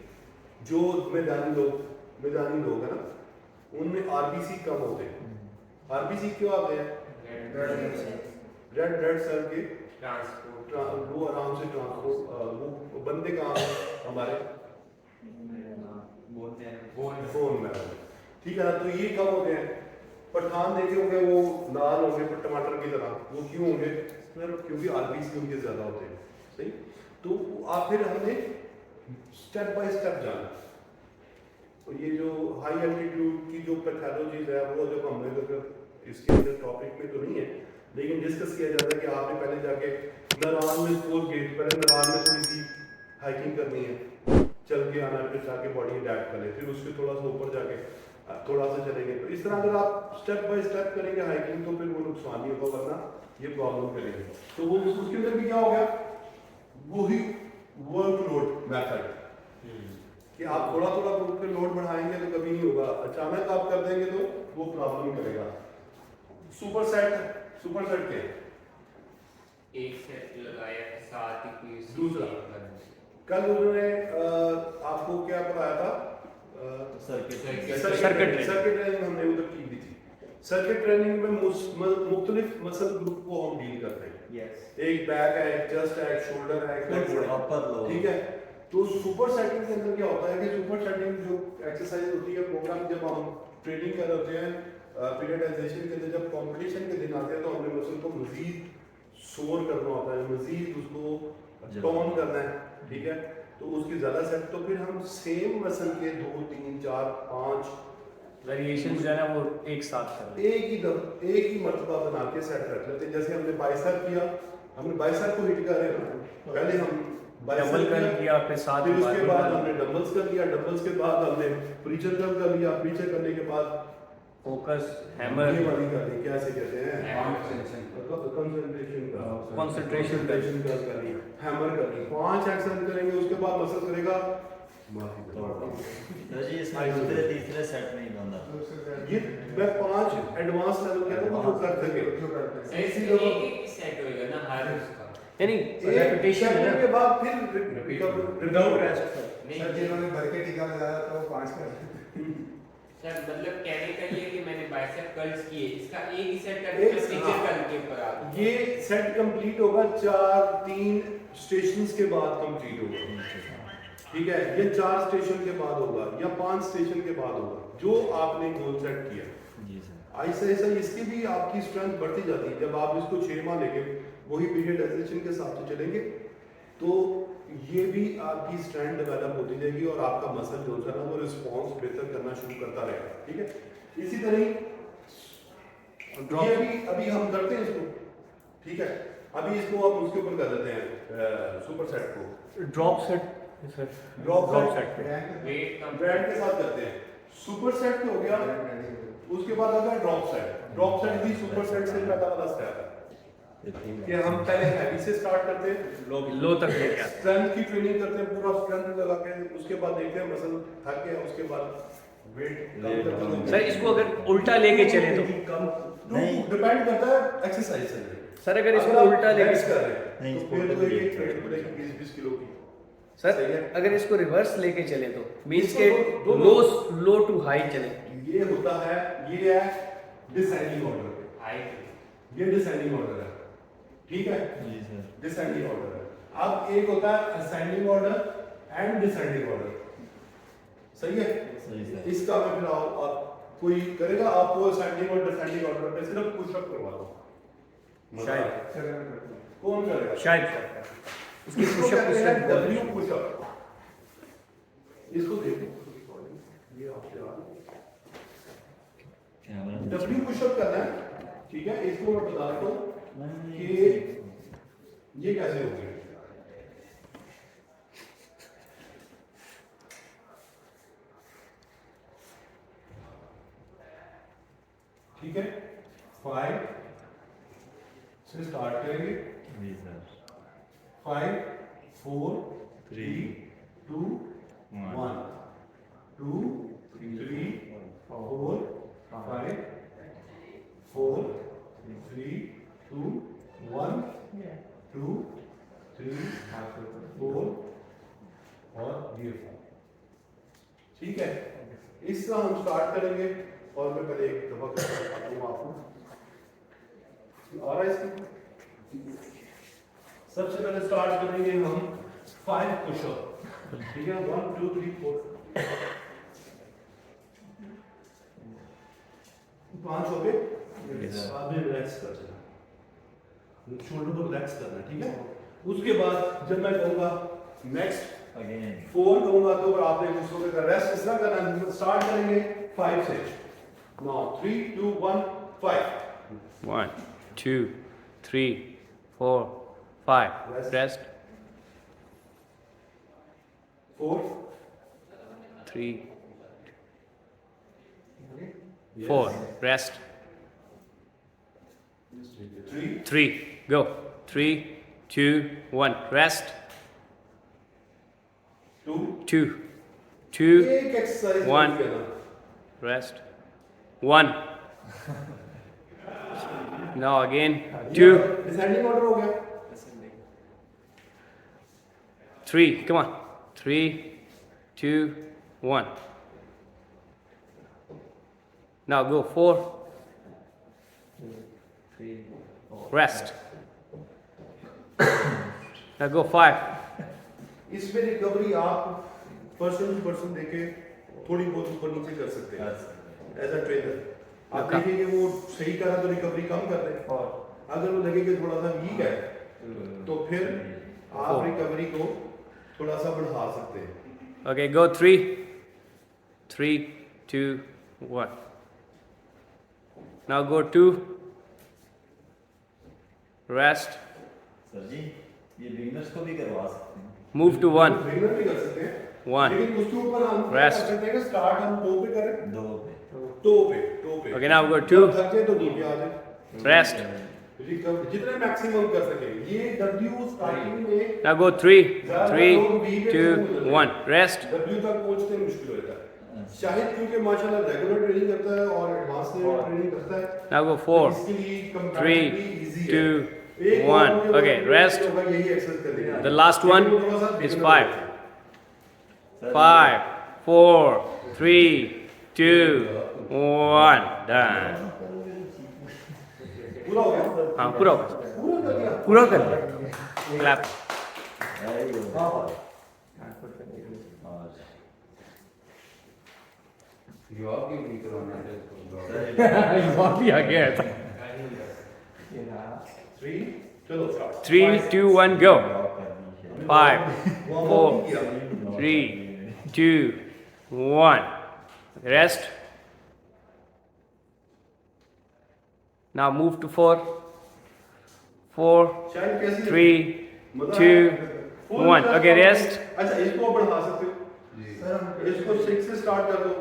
जो मैदानी लोग है ना, उनमें आरबीसी कम होते हैं। आरबीसी क्यों आते हैं? रेड ब्लड सेल के ट्रांसपोर्ट, वो आराम से ट्रांसपोर्ट, वो बंदे कहाँ हैं हमारे बोन में, ठीक है ना। तो ये कम होते हैं। पठान देखे होंगे वो लाल होंगे टमाटर की तरह, वो क्यों होंगे? क्योंकि आरबीसी उनके ज्यादा होते हैं, सही। तो आप फिर हमने स्टेप बाय स्टेप जाना। तो ये जो हाई एल्टीट्यूड की जो पैथोलॉजीज है वो जब हमने इसके अंदर टॉपिक में तो नहीं है, लेकिन डिस्कस किया जाता है कि आपने पहले जाके नरान में पहले नरान में थोड़ी सी हाइकिंग करनी है, चल के आना, फिर जाके बॉडी अडैप्ट करें, फिर उसके थोड़ा सा ऊपर जाके थोड़ा सा चलेंगे। तो इस तरह अगर आप स्टेप बाय स्टेप करेंगे हाइकिंग तो फिर वो नुकसान नहीं होगा, वरना ये प्रॉब्लम करेंगे। तो वो उसके अंदर भी क्या हो गया, वही वर्कलोड मेथड कि आप थोड़ा थोड़ा ग्रुप पे लोड बढ़ाएंगे तो कभी नहीं होगा, अचानक आप कर देंगे तो वो प्रॉब्लम करेगा। सुपर सेट के एक सेट लगाया है, साथ ही कोई दूसरा कल उन्होंने आपको क्या पढ़ाया था? सर्किट ट्रेनिंग हमने उधर की भी थी। सर्किट ट्रेनिंग में मुख्तलिफ मसल ग्रुप को हम डील करते हैं। एक बैक है, एक चेस्ट है, एक शोल्डर है, एक लेग है, ठीक है। तो सुपर सेटिंग के अंदर क्या होता है कि सुपर सेटिंग जो एक्सरसाइज होती है, प्रोग्राम जब हम ट्रेनिंग कर रहे होते हैं पीरियडाइजेशन के अंदर, जब कंपटीशन के दिन आते हैं तो हमने मसल को मजीद शोर करना होता है, मजीद उसको टोन करना है, ठीक है। तो उसकी ज़्यादा सेट, तो फिर हम सेम मसल के 2, 3, 4, 5 वेरिएशन जो है ना वो एक साथ कर रहे एक ही मर्तबा बना के सेट रख लेते हैं। जैसे हमने बाइसेप किया, हमने बाइसेप को हिट कर रहे हैं ना, पहले हम डबल कर किया, फिर साथ फिर में उसके बार बाद बार हमने डबल्स कर लिया, डबल्स के बाद हमने प्रीचर कर्ल कर लिया, प्रीचर करने के बाद फोकस ये हैमर वाली कर ली, क्या से कहते हैं कंसंट्रेशन कर्ल कर ली, हैमर कर ली, 5 एक्शन करेंगे, उसके बाद मसल करेगा माफी तो जी इसमें दूसरे तीसरे सेट नहीं बनता। ये मैं 5 एडवांस लेवल कहता हूँ जो कर सके। सर इसमें एक सेट होएगा ना हर उसका। यानी एक रेपिटेशन है के ना। बाद फिर विदाउट रेस्ट। नहीं सर जिन्होंने भर के टीका लगाया था वो 5 कर सर मतलब कहने का ये है कि मैंने बाइसेप कर्ल्स किए, इसका एक ही सेट एक- करके प्रीचर हाँ। कर्ल के ऊपर आ गया। ये सेट कंप्लीट होगा 3 स्टेशंस के बाद कंप्लीट होगा, ठीक है। ये 4 स्टेशन के बाद होगा या 5 स्टेशन के बाद होगा, जो आपने गोल सेट किया। जी सर। ऐसे ऐसे इसकी भी आपकी स्ट्रेंथ बढ़ती जाती है। जब आप इसको 6 माह लेके वही पीरियडाइजेशन के हिसाब से चलेंगे तो ये भी आपकी स्ट्रेंथ डेवलप होती जाएगी और आपका मसल जो है ना वो रिस्पॉन्स बेहतर करना शुरू करता रहेगा, ठीक है। इसी तरह ये भी अभी हम करते हैं इसको, ठीक है। अभी इसको हम उसके ऊपर कर देते हैं सुपर सेट को, ड्रॉप सेट ड्रॉप सेट पे वेट कम ब्रांड के साथ करते हैं। सुपर सेट हो गया, उसके बाद आता है ड्रॉप सेट। ड्रॉप सेट भी सुपर सेट से पहला वाला स्टेप है कि हम पहले हैवी से स्टार्ट करते हैं, लो तक लेके आते स्ट्रेंथ की ट्रेनिंग करते हैं, पूरा स्ट्रेंथ लगा के, उसके बाद देखते हैं मसल थक गया, उसके बाद वेट कम करते हैं। हैं। सर इसको अगर उल्टा लेके चले तो नहीं, डिपेंड करता है एक्सरसाइज से। सर अगर इसको आप उल्टा लेके bench कर रहे हैं नहीं, तो फिर इसको तो उल्टा एक लेके ट्रेड पड़ेगी 20-20 किलो की। सर सही है। अगर इसको रिवर्स लेके चले तो मींस इसको के दोनों- लो टू हाई चले। ये होता है, ये है डिसेंडिंग ऑर्डर, हाइट ये डिसेंडिंग ऑर्डर है, ठीक है। जी सर। डिसेंडिंग ऑर्डर है। अब एक होता है ascending order and descending order, सही है। सही सर। इसका मैं फिर आप कोई करेगा आपको असेंडिंग और डिसेंडिंग ऑर्डर पे सिर्फ पुशअप करवा दो, शायद कौन करेगा? शायद उसकी इसको पुशअप कहते हैं पुशअप W पुशअप। इसको देखो, ये आपके कैमरा W पुशअप करना है, ठीक है। इसको मैं बताता हूँ कि ये कैसे होगी। ठीक है, 5 से स्टार्ट करेंगे। जी सर। 5 4 3 2 1 2 3 4 5 4 3 2 1 2 3 4 और ये 4, ठीक है। इस तरह हम स्टार्ट करेंगे और मैं पहले एक दफा करता हूँ आपको आ रहा है इसकी। सबसे पहले स्टार्ट करेंगे हम 5 पुशअप, ठीक है। 1 2 3 4 5 हो गए। बाद में रिलैक्स कर देना, शोल्डर को रिलैक्स करना, ठीक है। उसके बाद जब मैं कहूँगा नेक्स्ट अगेन 4 कहूँगा तो आपने दूसरों का रेस्ट इस तरह करना। स्टार्ट करेंगे 5 से, now 3 2 1 5। 1 2 3 4 5 rest 4 3 4 rest 3 3 go 3 2 1 rest 2 2 2 एक exercise 1 rest 1 now again 2 descending order हो गया। 3 come on 3 2 1 now go 4 rest now go 5 इसमें रिकवरी आप पर्सन टू पर्सन देके थोड़ी बहुत ऊपर नीचे कर सकते हैं एज अ ट्रेनर। आप Okay. देखेंगे वो सही करा तो रिकवरी कम कर दे, और अगर वो लगे कि थोड़ा सा वीक है तो फिर आप रिकवरी को थोड़ा सा बढ़ा सकते हैं। okay go 3 3 2 1. Now go 2. Rest. Sir जी ये बिगनर्स को भी करवा सकते हैं। Move to 1. बिगिनर भी कर सकते हैं 1. लेकिन उसके ऊपर हम क्या Rest. कर सकते हैं कि स्टार्ट हम टो पे करें, दो पे टो पे Okay, now go जब 2. थक जाए तो नीचे आ जाए, Rest. जितने मैक्सिमम कर सके। ये W स्टार्टिंग में Now go 3. 3, 2, 1. Rest. W तक पहुंचते मुश्किल हो जाता है। शाहिद क्योंकि माशाल्लाह रेगुलर ट्रेनिंग करता है और एडवांस लेवल ट्रेनिंग करता है, Now go 4. इसके लिए 3, comparatively easy है। 2, एक 1. और Okay, rest. होगा यही एक्सरसाइज करने का। The last one लेकिन वो थोड़ा सा is beginner 5. सर 5, 4, 3, 2, 1. Done. पूरा हो गया? हाँ पूरा हो गया। पूरा कर दिया? पूरा कर लिया। Clap. और जॉब क्यों नहीं करवाना है इसको? बहुत ही आगे है। 3 चलो स्टार्ट। 3, 2, 1, go. 5, वो 4, किया। 3, 2, 1. Rest. Now move to 4. 4, शायद कैसी 3, 2, 1. Okay, rest. अच्छा इसको बढ़ा सकते हो। इसको 6 से स्टार्ट कर दो,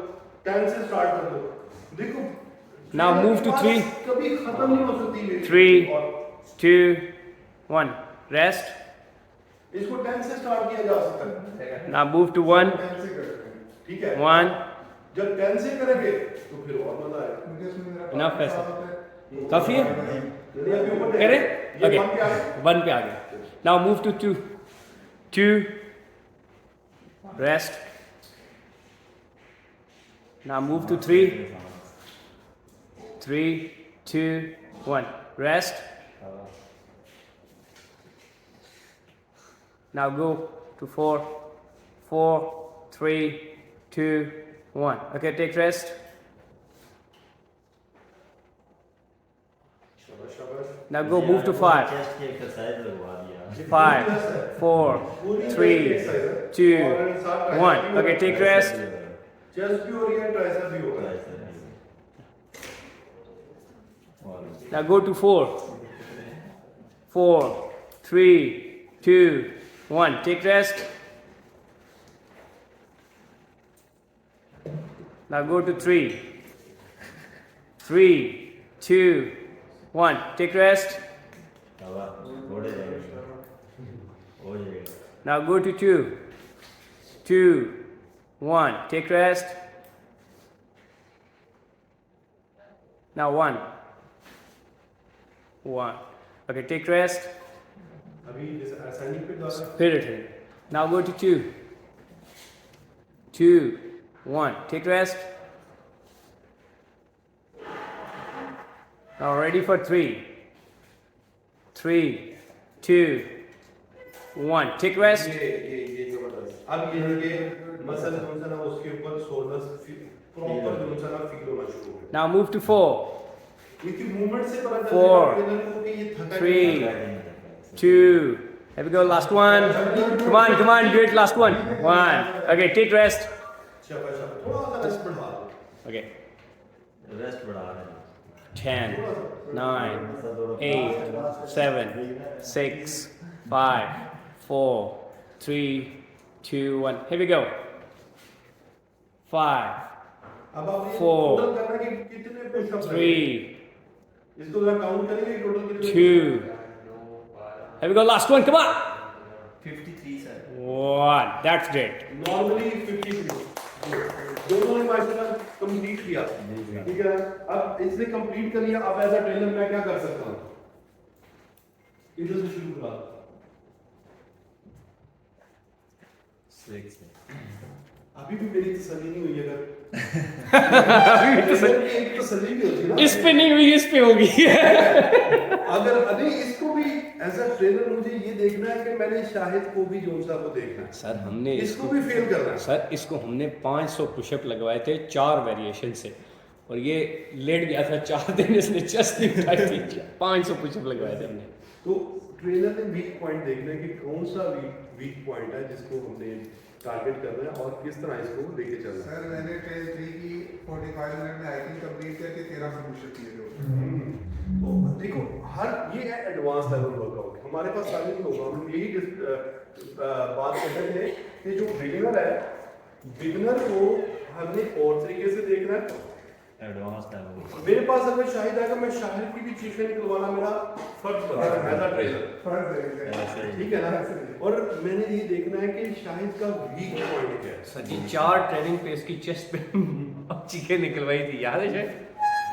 10 से स्टार्ट कर दो। देखो Now move to 3. कभी खत्म नहीं हो सकती मेरी। 3, और 2, 1. Rest. इसको 10 से स्टार्ट किया जा सकता है। Now move to 1. 10 से करते हैं, ठीक है। 1. जब 10 से करेंगे तो फिर और मजा आएगा। क्योंकि इसमें मेरा Enough काफी है, साल sir. होता है। काफी है? ये अभी ऊपर करें? ये Okay. 1 पे आ गया। 1 पे आ गया. Now move to 2. 2. Rest. Now move to 3. 3, 2, 1. Rest. Now go to 4. 4, 3, 2, 1. Okay, take rest. शाबाश शाबाश। Now go move to 5. Chest की एक्सरसाइज लगवा दिया 5, 4, 3, 2, 1. Okay, take rest. चेस्ट भी हो रही है, ट्राइसेप भी हो रहा है। Now go to 4. 4, 3, 2, 1. Take rest. Now go to 3. 3, 2, 1. Take rest. Now go to 2. 2, 1. Take rest. Now 1. 1. Okay, take rest. अभी जैसे असेंडिंग पे जा रहा है। Spirit. Now go to 2. 2, 1. Take rest. Now ready for 3. 3, 2, 1. Take rest. ये जबरदस्त। अब ये मसल जो है ना उसके ऊपर सोलस प्रॉपर जो है ना फील होना शुरू हो गया। Now move to 4. क्योंकि मूवमेंट से पता चलता 4, है ट्रेनर को कि ये थका 3, 2. Here we go. Last one. Come on, come on. Do it. Last one. 1. Okay, take rest. शाबाश शाबाश। थोड़ा सा रेस्ट बढ़ा दो। Okay. रेस्ट बढ़ा रहे हैं 10, 9, 8, 7, 6, 5, 4, 3, 2, 1. Here we go. 5, अब आप ये 4, टोटल करना कि कितने पुशअप 3, इसको जरा काउंट करेंगे टोटल कितने 2. Here we go. Last one. Come on. 53 sir 1. That's great. Normally 53 दोनों ने माशाल्लाह कंप्लीट किया ठीक है अब इसने कंप्लीट कर लिया अब एज अ ट्रेनर मैं क्या कर सकता हूं इधर से शुरू करा 6 अभी भी मेरी तसल्ली नहीं हुई अगर अभी भी तसल्ली- एक तसल्ली भी होती है ना इस पे नहीं हुई, इस पे होगी. अगर अभी इसको भी एज अ ट्रेनर मुझे ये देखना है कि मैंने शाहिद को भी जोनसा को देखना है सर हमने इसको भी फेल करना है सर इसको हमने 500 पुशअप लगवाए थे 4 वेरिएशन से और ये लेट गया था 4 दिन इसने चेस्ट नहीं उठाई थी 500 पुशअप लगवाए थे हमने. तो ट्रेनर ने वीक पॉइंट देखना है कि कौन सा वीक पॉइंट है जिसको हमने टारगेट करना है और किस तरह इसको लेके चलना है। सर मैंने ट्रेल 3 की 45 मिनट में हाइकिंग कंप्लीट करके 13 से पुशअप किए थे। तो देखो हर ये है एडवांस लेवल वर्कआउट, हमारे पास सारे नहीं होगा। हम यही बात कर रहे थे कि जो बिगिनर है, बिगिनर को हमने और तरीके से देखना है। एडवांस लेवल मेरे पास अगर शाहिद आएगा, मैं शाहिद की भी चीखें निकलवाना मेरा फर्ज बनता है एज अ ट्रेनर, फर्ज है ऐसे ही। ठीक है ना। और मैंने ये देखना है कि शाहिद का वीक पॉइंट क्या है। सर जी 4 ट्रेनिंग पे इसकी चेस्ट पे अब चीखें निकलवाई थी, याद है शायद?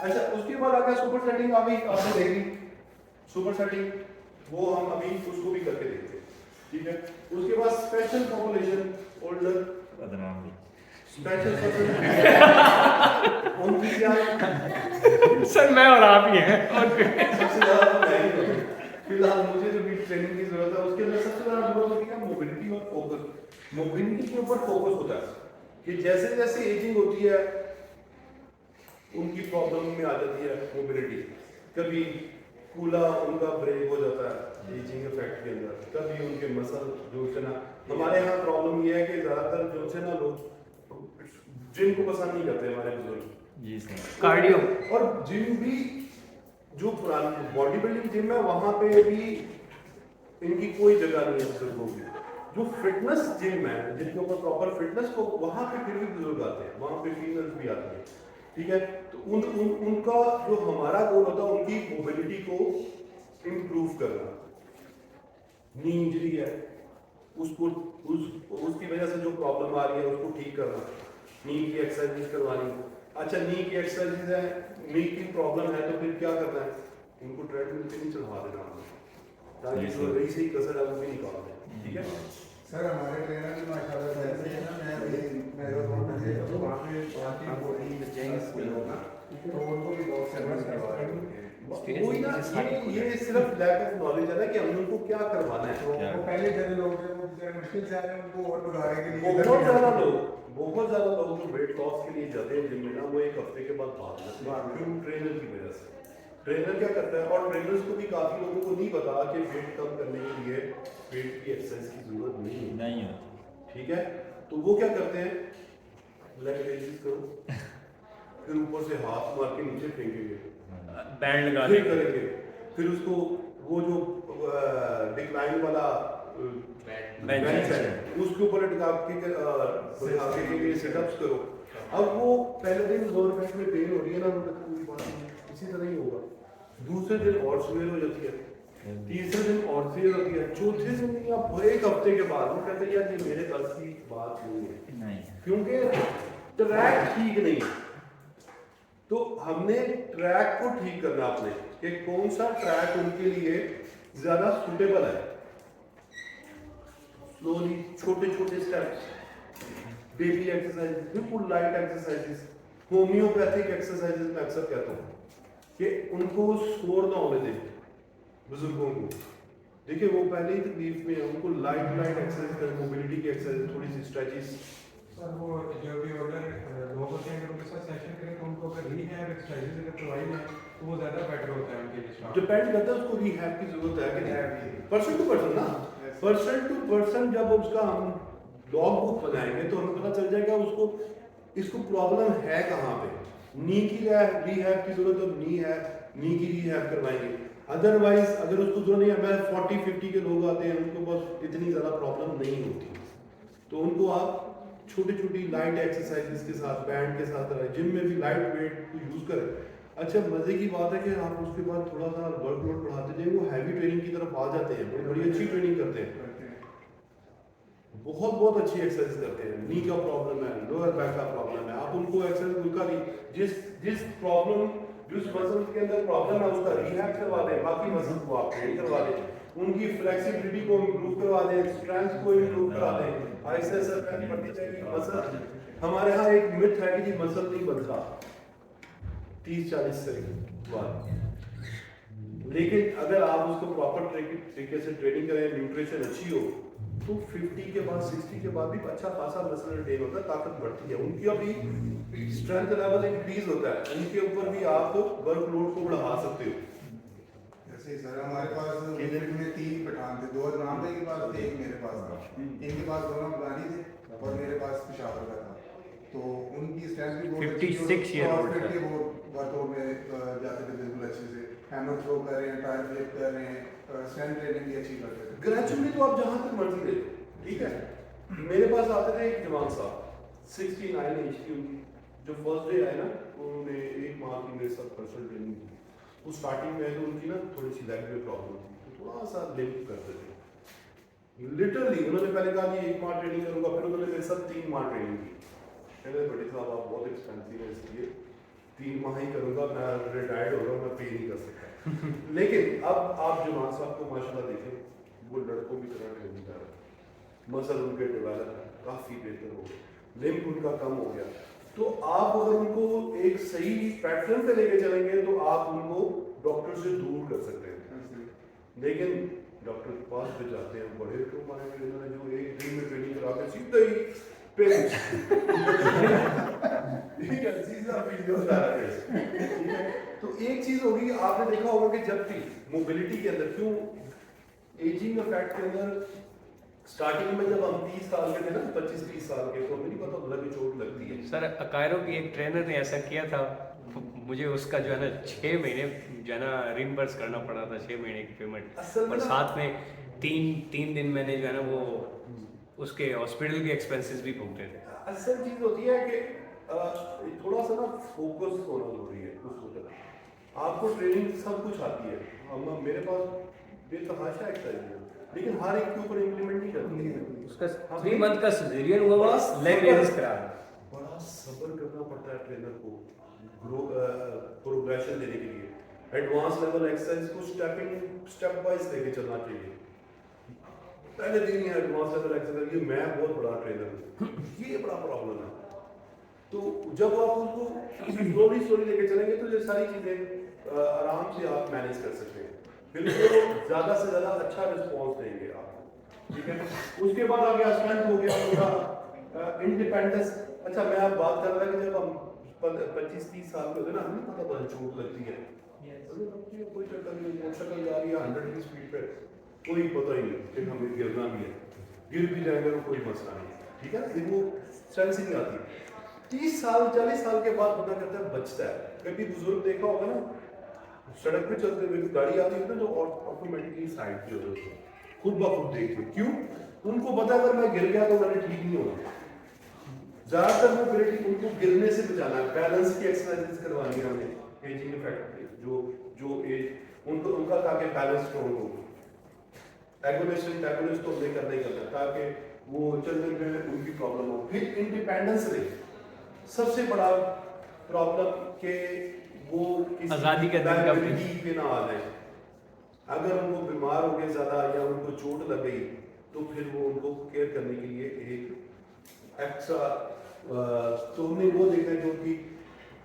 अच्छा, उसके बाद आगे सुपर सेटिंग अभी आपने देखी, सुपर सेटिंग वो हम अभी उसको भी करके देखते हैं, ठीक है। उसके बाद स्पेशल पॉपुलेशन ओल्डर बदनाम भी स्पेशल उनकी क्या सर मैं और आप ही हैं और सबसे ज्यादा तो मैं ही हूं। फिलहाल मुझे जो भी ट्रेनिंग की जरूरत है उसके अंदर सबसे ज्यादा जरूरत होती है मोबिलिटी और फोकस। मोबिलिटी के ऊपर फोकस होता है कि जैसे जैसे एजिंग होती है उनकी प्रॉब्लम में आ जाती है मोबिलिटी। कभी कूला उनका ब्रेक हो जाता है एजिंग इफेक्ट के अंदर, कभी उनके मसल जो है ना, हमारे यहाँ प्रॉब्लम ये है कि ज्यादातर जो है ना लोग जिम को पसंद नहीं करते हमारे बुजुर्ग। जी सर। कार्डियो और जिम भी जो पुरानी बॉडी बिल्डिंग जिम है वहां पे भी इनकी कोई जगह नहीं है बुजुर्गों की। जो फिटनेस जिम है जिनके ऊपर प्रॉपर फिटनेस को, वहां पे फिर भी बुजुर्ग आते हैं, वहां पे फीमेल्स भी आती हैं, ठीक है। तो उनका जो हमारा गोल होता है उनकी मोबिलिटी को इम्प्रूव करना। नी इंजरी है उसको उसकी वजह से जो प्रॉब्लम आ रही है उसको ठीक करना, नी की एक्सरसाइज करवानी। अच्छा, नी की एक्सरसाइज है, नी की प्रॉब्लम है तो फिर क्या करना है, उनको ट्रेडमिल पे नहीं चढ़वा देना ताकि जो रही सही कसर है वो भी निकाल दें, ठीक है। सर हमारे ट्रेनर भी माशाल्लाह से ऐसे हैं ना, मैं मैराथन में गया तो वहाँ पे बाकी बॉडी बच्चे होगा तो उनको भी बहुत सर्विस करवा रहे हैं। वही ना, ये सिर्फ लैक ऑफ नॉलेज है ना कि हम उनको क्या करवाना है। तो वो पहले जैसे लोग थे वो बेचारे मुश्किल से आ रहे हैं, उनको और बढ़ाने के लिए बहुत ज्यादा लोग जो वेट लॉस के लिए जाते हैं जिम में ना, वो एक हफ्ते के बाद भाग जाते हैं क्यों? ट्रेनर की वजह से। ट्रेनर क्या करता है, और ट्रेनर्स को भी काफी लोगों को नहीं पता कि वेट कम करने के लिए वेट की एक्सरसाइज की जरूरत नहीं होती, ठीक है। तो वो क्या करते हैं, लेग रेजिस करो फिर ऊपर से हाथ मार के नीचे फेंकेंगे, बैंड लगा फिर करेंगे, फिर उसको वो जो डिक्लाइन वाला बेंच है उसके ऊपर लटका के लिए सेटअप्स करो। अब वो पहले दिन लोअर बैक में पेन हो रही है ना, मतलब कोई बात नहीं, इसी तरह ही होगा। दूसरे दिन और सवेर हो जाती है, तीसरे दिन और सवेर होती है, चौथे दिन या एक हफ्ते के बाद वो कहते हैं यार ये मेरे बस की बात नहीं है, क्योंकि ट्रैक ठीक नहीं है। तो हमने ट्रैक को ठीक करना अपने कि कौन सा ट्रैक उनके लिए ज्यादा सुटेबल है। स्लोली छोटे छोटे स्टेप्स, बेबी एक्सरसाइज, बिल्कुल लाइट एक्सरसाइजेस, होम्योपैथिक एक्सरसाइजेस मैं अक्सर कहता हूँ कि उनको स्कोर ना होने दें बुजुर्गों को। देखिए वो पहले ही तकलीफ में है, उनको लाइट एक्सरसाइज करें, मोबिलिटी की एक्सरसाइज, थोड़ी सी स्ट्रेचेस। सर वो जो भी अगर लोग होते हैं अगर उनके साथ सेशन करें तो उनको अगर रिहैब एक्सरसाइजेज अगर करवाई जाए तो वो ज़्यादा बेटर होता है उनके लिए। डिपेंड करता है उसको रिहैब की जरूरत है कि नहीं, पर्सन टू पर्सन ना, पर्सन टू पर्सन। जब उसका हम लॉग बुक बनाएंगे तो हमें पता चल जाएगा उसको इसको प्रॉब्लम है कहाँ पे। नी की रिहैब की जरूरत है, नी है, नी की रिहैब करवाएंगे। अदरवाइज अगर उसको जरूरत नहीं है, मैं 40-50 के लोग आते हैं उनको बस इतनी ज़्यादा प्रॉब्लम नहीं होती, तो उनको आप छोटी छोटी लाइट एक्सरसाइजेस के साथ, बैंड के साथ जिम में भी लाइट वेट को यूज़ करें। अच्छा, मज़े की बात है कि आप उसके बाद थोड़ा सा वर्कलोड बढ़ाते जाएंगे, वो हैवी ट्रेनिंग की तरफ आ जाते हैं, बड़ी अच्छी ट्रेनिंग करते हैं, बहुत अच्छी एक्सरसाइज करते हैं। नी का प्रॉब्लम है, लोअर बैक का प्रॉब्लम है, आप उनको एक्सरसाइज उनका भी जिस प्रॉब्लम जिस मसल के अंदर प्रॉब्लम है उसका रिहैब करवा दें, बाकी मसल को आप ट्रेन करवा दें, उनकी फ्लेक्सिबिलिटी को इम्प्रूव करवा दें, स्ट्रेंथ को इम्प्रूव करा दें। ऐसे बढ़ती जाएगी मसल। हमारे यहाँ एक मिथ है कि जी मसल नहीं बनता 30-40 से बाद, लेकिन अगर आप उसको प्रॉपर तरीके से ट्रेनिंग करें, न्यूट्रिशन अच्छी हो, तो 50 के बाद 60 के बाद भी अच्छा खासा मसल रिटेन होता है, ताकत बढ़ती है, उनकी अभी स्ट्रेंथ लेवल इंक्रीज होता है, उनके ऊपर भी आप वर्कलोड को बढ़ा सकते हो। जी सर, हमारे पास विजिट में 3 पठान थे, 2 इमरान भाई के पास थे, 1 मेरे पास था। इनके पास दोनों अफगानी थे और मेरे पास पेशावर का था। तो उनकी स्ट्रेंथ भी बहुत अच्छी थी, 56 year old CrossFit था। के वो वर्कआउट में जाते थे बिल्कुल अच्छे से, हैमर थ्रो कर रहे हैं, टायर फ्लिप कर रहे हैं, स्ट्रेंथ ट्रेनिंग भी अच्छी करते थे। ग्रेजुअली तो आप जहाँ तक मर्जी ले लो, ठीक है। मेरे पास आते थे एक जवान साहब 69 एज की उनकी, जो फर्स्ट डे आए ना उन्होंने 1 माह की मेरे साथ पर्सनल ट्रेनिंग की। वो स्टार्टिंग में तो उनकी ना थोड़ी सी लेग में प्रॉब्लम थी, तो थोड़ा सा लिफ्ट करते थे। लिटरली उन्होंने पहले कहा कि 1 माह ट्रेनिंग करूंगा, फिर उन्होंने मेरे साथ 3 माह ट्रेनिंग की। कहते बड़े साहब आप बहुत एक्सपेंसिव है, इसलिए 3 माह ही करूंगा, मैं रिटायर्ड हो रहा हूँ, मैं पे नहीं कर सकता। लेकिन अब आप जवान साहब को माशाल्लाह देखें, वो लड़कों की तरह ट्रेनिंग कर रहे हैं, मसल उनके डेवलप काफ़ी बेहतर हो गए, लिम्ब उनका कम हो गया। तो आप अगर उनको एक सही पैटर्न पे लेके चलेंगे तो आप उनको डॉक्टर से दूर कर सकते हैं। लेकिन डॉक्टर के पास भी जाते हैं बड़े तो हमारे ट्रेनर हैं जो 1 दिन में ट्रेनिंग करा के सीधा ही पेरेंट्स ठीक है, सीधा फिजियोथेरेपिस्ट, ठीक है। तो एक चीज होगी, आपने देखा होगा कि जब भी मोबिलिटी के अंदर, क्यों एजिंग इफेक्ट के अंदर स्टार्टिंग में जब हम 30 साल के थे ना, 25-30 साल के, तो हमें नहीं पता होता कि चोट लगती है। सर अकायरो की एक ट्रेनर ने ऐसा किया था, मुझे उसका जो है ना 6 महीने जो है ना रिम्बर्स करना पड़ा था, 6 महीने की पेमेंट, असल में और ना- साथ में 3 दिन मैंने जो है ना वो उसके हॉस्पिटल के एक्सपेंसेस भी भुगते थे। असल चीज होती है कि थोड़ा सा ना फोकस होना जरूरी है उस वक्त। आपको ट्रेनिंग सब कुछ आती है, हम मेरे पास बेतहाशा एक्सरसाइज है, लेकिन हर एक के ऊपर इम्प्लीमेंट नहीं करती है। उसका हाँ, 3 मंथ का सर्जरी हुआ, लेग रेज करा। बड़ा सब्र करना पड़ता है ट्रेनर को प्रोग्रेशन देने के लिए। एडवांस लेवल एक्सरसाइज को स्टेप वाइज लेके चलना चाहिए। पहले दिन ही एडवांस लेवल एक्सरसाइज, ये मैं बहुत बड़ा ट्रेनर हूँ, ये बड़ा प्रॉब्लम है। तो जब आप उसको स्लोली लेके चलेंगे तो ये सारी चीजें आराम से आप मैनेज कर सकते हैं, फिर उसको ज्यादा से ज्यादा अच्छा रिस्पॉन्स देंगे आपको, ठीक है। उसके बाद आ गया स्ट्रेंथ, हो गया पूरा इंडिपेंडेंस। अच्छा, मैं अब बात कर रहा कि जब हम 25-30 साल के होते ना, हमें पता बड़ा चोट लगती है, कोई चक्कर नहीं, मोटरसाइकिल जा रही है 100 की स्पीड पे, कोई पता ही नहीं कि हमें गिरना भी है, गिर भी जाएंगे तो कोई मसला नहीं, ठीक है। फिर वो सेंसिंग आती है। 30 साल 40 साल के बाद बंदा कहता है बचता है। कभी बुजुर्ग देखा होगा ना, सड़क पे चलते हुए गाड़ी आती है ना, जो ऑटोमेटिकली साइड पे हो जाती है, खुद ब खुद देखते। क्यों? उनको पता है अगर मैं गिर गया तो मैंने ठीक नहीं होगा। ज्यादातर मोबिलिटी उनको गिरने से बचाना है, बैलेंस की एक्सरसाइजेस करवानी है हमें, एजिंग इफेक्ट जो एज उनका ताकि बैलेंस स्ट्रॉन्ग हो। एगोनिस्ट तो हमने करना ही करना ताकि वो चलने में उनकी प्रॉब्लम हो। फिर इंडिपेंडेंस रहे, सबसे बड़ा प्रॉब्लम के वो आज़ादी का दिन कब डायबिटीज पे ना आ जाए। अगर उनको बीमार हो गए ज़्यादा या उनको चोट लग गई तो फिर वो उनको केयर करने के लिए एक एक्स्ट्रा तो हमने वो देखा है जो कि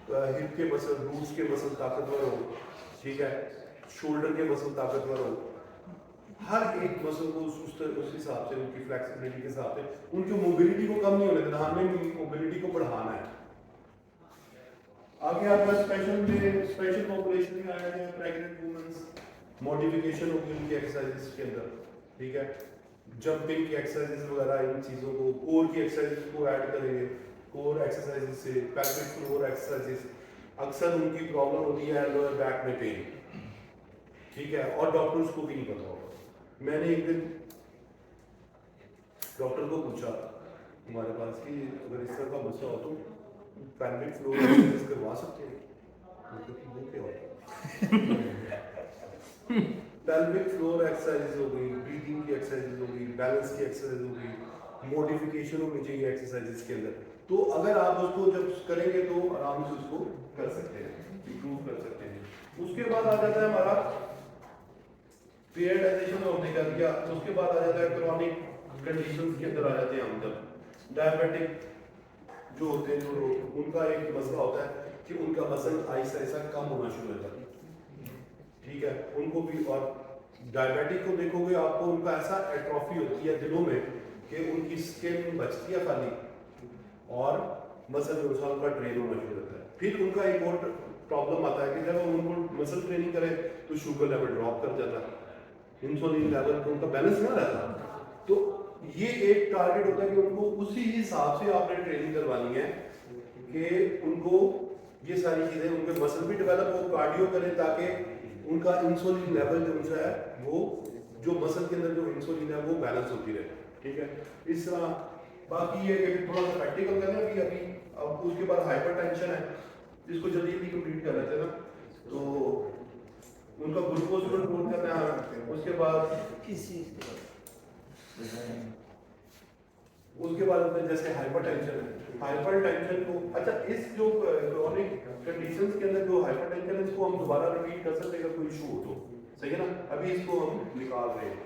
हिप के मसल, रूट्स के मसल ताकतवर हो, ठीक है, शोल्डर के मसल ताकतवर हो, हर एक मसल को उस हिसाब से, उनकी फ्लेक्सिबिलिटी के हिसाब से, उनकी मोबिलिटी को कम नहीं होने देना, हमें मोबिलिटी को बढ़ाना है। आगे आपका स्पेशल पॉपुलेशन में आया है प्रेग्नेंट वुमेन्स, मॉडिफिकेशन होगी उनकी एक्सरसाइजेस के अंदर, ठीक है, जंपिंग की एक्सरसाइजेस वगैरह, इन चीज़ों को, कोर की एक्सरसाइजेस को ऐड करेंगे। कोर एक्सरसाइजेस से पेल्विक फ्लोर एक्सरसाइजेस, अक्सर उनकी प्रॉब्लम होती है लोअर बैक में पेन, ठीक है, और डॉक्टर्स को भी नहीं पता होगा। मैंने एक दिन डॉक्टर को पूछा हमारे पास कि अगर इस तरह का मसला हो तो पेल्विक फ्लोर एक्सरसाइज करवा सकते हैं? वो क्या होता है? पेल्विक फ्लोर एक्सरसाइज हो गई, ब्रीदिंग की एक्सरसाइज हो गई, बैलेंस की एक्सरसाइज हो गई, मॉडिफिकेशन होनी चाहिए एक्सरसाइजेस के अंदर। तो अगर आप उसको जब करेंगे तो आराम से उसको कर सकते हैं, इंप्रूव कर सकते हैं। उसके बाद आ जाता है हमारा पीरियडाइजेशन हमने कर दिया, तो उसके बाद आ जाता है क्रॉनिक कंडीशंस के अंदर आ जाते हैं हम। जब डायबिटिक जो होते हैं, जो उनका एक मसला होता है कि उनका वजन आहिस्ता आहिस्ता कम होना शुरू हो जाता है, ठीक है, उनको भी। और डायबिटिक को देखोगे आपको, उनका ऐसा एट्रोफी होती है दिलों में कि उनकी स्किन बचती है खाली और मसल जो उनका ड्रेन होना शुरू होता है। फिर उनका एक और प्रॉब्लम आता है कि जब उनको मसल ट्रेनिंग करें तो शुगर लेवल ड्रॉप कर जाता है, इंसुलिन लेवल तो उनका बैलेंस ना रहता। तो ये एक टारगेट होता है कि उनको उसी हिसाब से आपने ट्रेनिंग करवानी है कि उनको ये सारी चीज़ें, उनके मसल भी डेवलप हो, कार्डियो करें ताकि उनका इंसुलिन लेवल जो उनका है वो जो मसल के अंदर जो इंसुलिन है वो बैलेंस होती रहे, ठीक है। इस तरह बाकी ये कि थोड़ा सा प्रैक्टिकल करें अभी अब उसके बाद हाइपरटेंशन है, इसको जल्दी जल्दी कंप्लीट कर लेते हैं ना। तो उनका ग्लूकोज कंट्रोल करना है, उसके बाद जैसे हाइपरटेंशन को, अच्छा इस जो क्रॉनिक कंडीशंस के अंदर जो हाइपरटेंशन है इसको हम दोबारा रिपीट कर सकते हैं अगर कोई इशू हो तो, सही है ना। अभी इसको हम निकाल रहे हैं।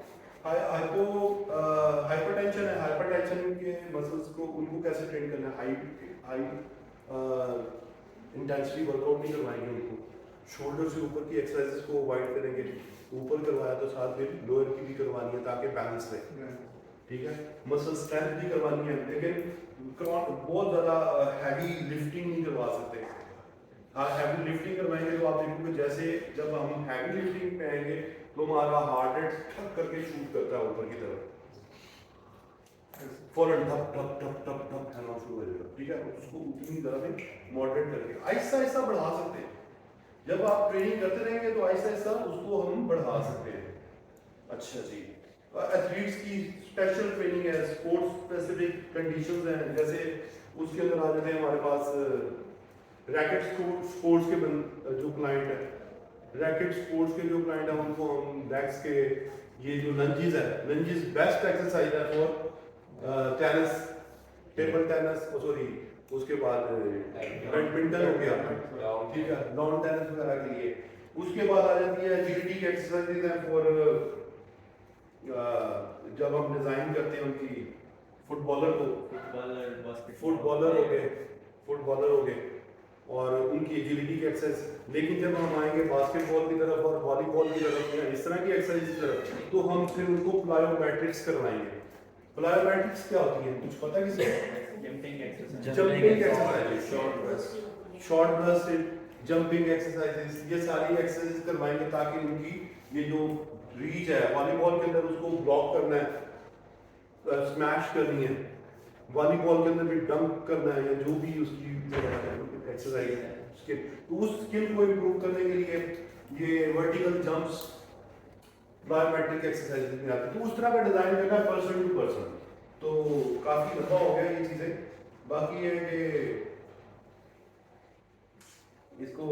हाइपरटेंशन है, हाइपरटेंशन के मसल्स को उनको कैसे ट्रेन करना है, हाई इंटेंसिटी वर्कआउट नहीं करवाएंगे उनको, शोल्डर से ऊपर की एक्सरसाइजेस को अवॉइड करेंगे, ऊपर करवाया तो साथ में लोअर की भी करवानी है ताकि बैलेंस रहे, ठीक है। मसल स्ट्रेंथ भी करवानी है, लेकिन बहुत ज़्यादा हैवी लिफ्टिंग नहीं करवा सकते। हाँ हैवी लिफ्टिंग करवाएंगे तो आप देखोगे जैसे जब हम हैवी लिफ्टिंग पे आएंगे तो हमारा हार्ट रेट ठप करके शूट करता है ऊपर की तरफ, फौरन ठप ठप ठप ठप ठप करना शुरू हो जाएगा, ठीक है। उसको उतनी तरह से मॉडरेट करके आहिस्ता आहिस्ता बढ़ा सकते हैं। जब आप ट्रेनिंग करते रहेंगे तो आहिस्ता आहिस्ता उसको हम बढ़ा सकते हैं। अच्छा जी, एथलीट्स की स्पेशल ट्रेनिंग है, स्पोर्ट्स स्पेसिफिक कंडीशंस हैं, जैसे उसके अंदर आ जाते हैं हमारे पास रैकेट स्पोर्ट्स के जो क्लाइंट है, रैकेट स्पोर्ट्स के जो क्लाइंट है उनको हम लेग्स के ये जो लंजेस है, लंजेस बेस्ट एक्सरसाइज है for tennis, table tennis, sorry उसके बाद बैडमिंटन हो गया, ठीक है, लॉन टेनिस वगैरह के लिए। उसके बाद आ जाती है एजिलिटी की एक्सरसाइजेज हैं फॉर जब हम डिजाइन करते हैं उनकी फुटबॉलर हो गए और उनकी एजिलिटी की एक्सरसाइज। लेकिन जब हम आएंगे बास्केटबॉल की तरफ और वॉलीबॉल की तरफ या इस तरह की एक्सरसाइज की तरफ तो हम फिर उनको प्लायोमेट्रिक्स करवाएंगे। प्लायोमेट्रिक्स क्या होती है कुछ पता किसी? Jumping exercise, short burst, jumping exercises, ये सारी एक्सरसाइज करवाएंगे ताकि उनकी ये जो रीच है वॉलीबॉल के अंदर उसको ब्लॉक करना है, स्मैश करनी है, वॉलीबॉल के अंदर भी डंक करना है या जो भी उसकी एक्सरसाइज है उसके, तो उस स्किल को इम्प्रूव करने के लिए ये वर्टिकल जंप्स बायोमेट्रिक एक्सरसाइज में आती है। तो उस तरह का डिजाइन करना है पर्सन टू पर्सन। तो काफी लंबा हो गया ये चीजें। बाकी है कि इसको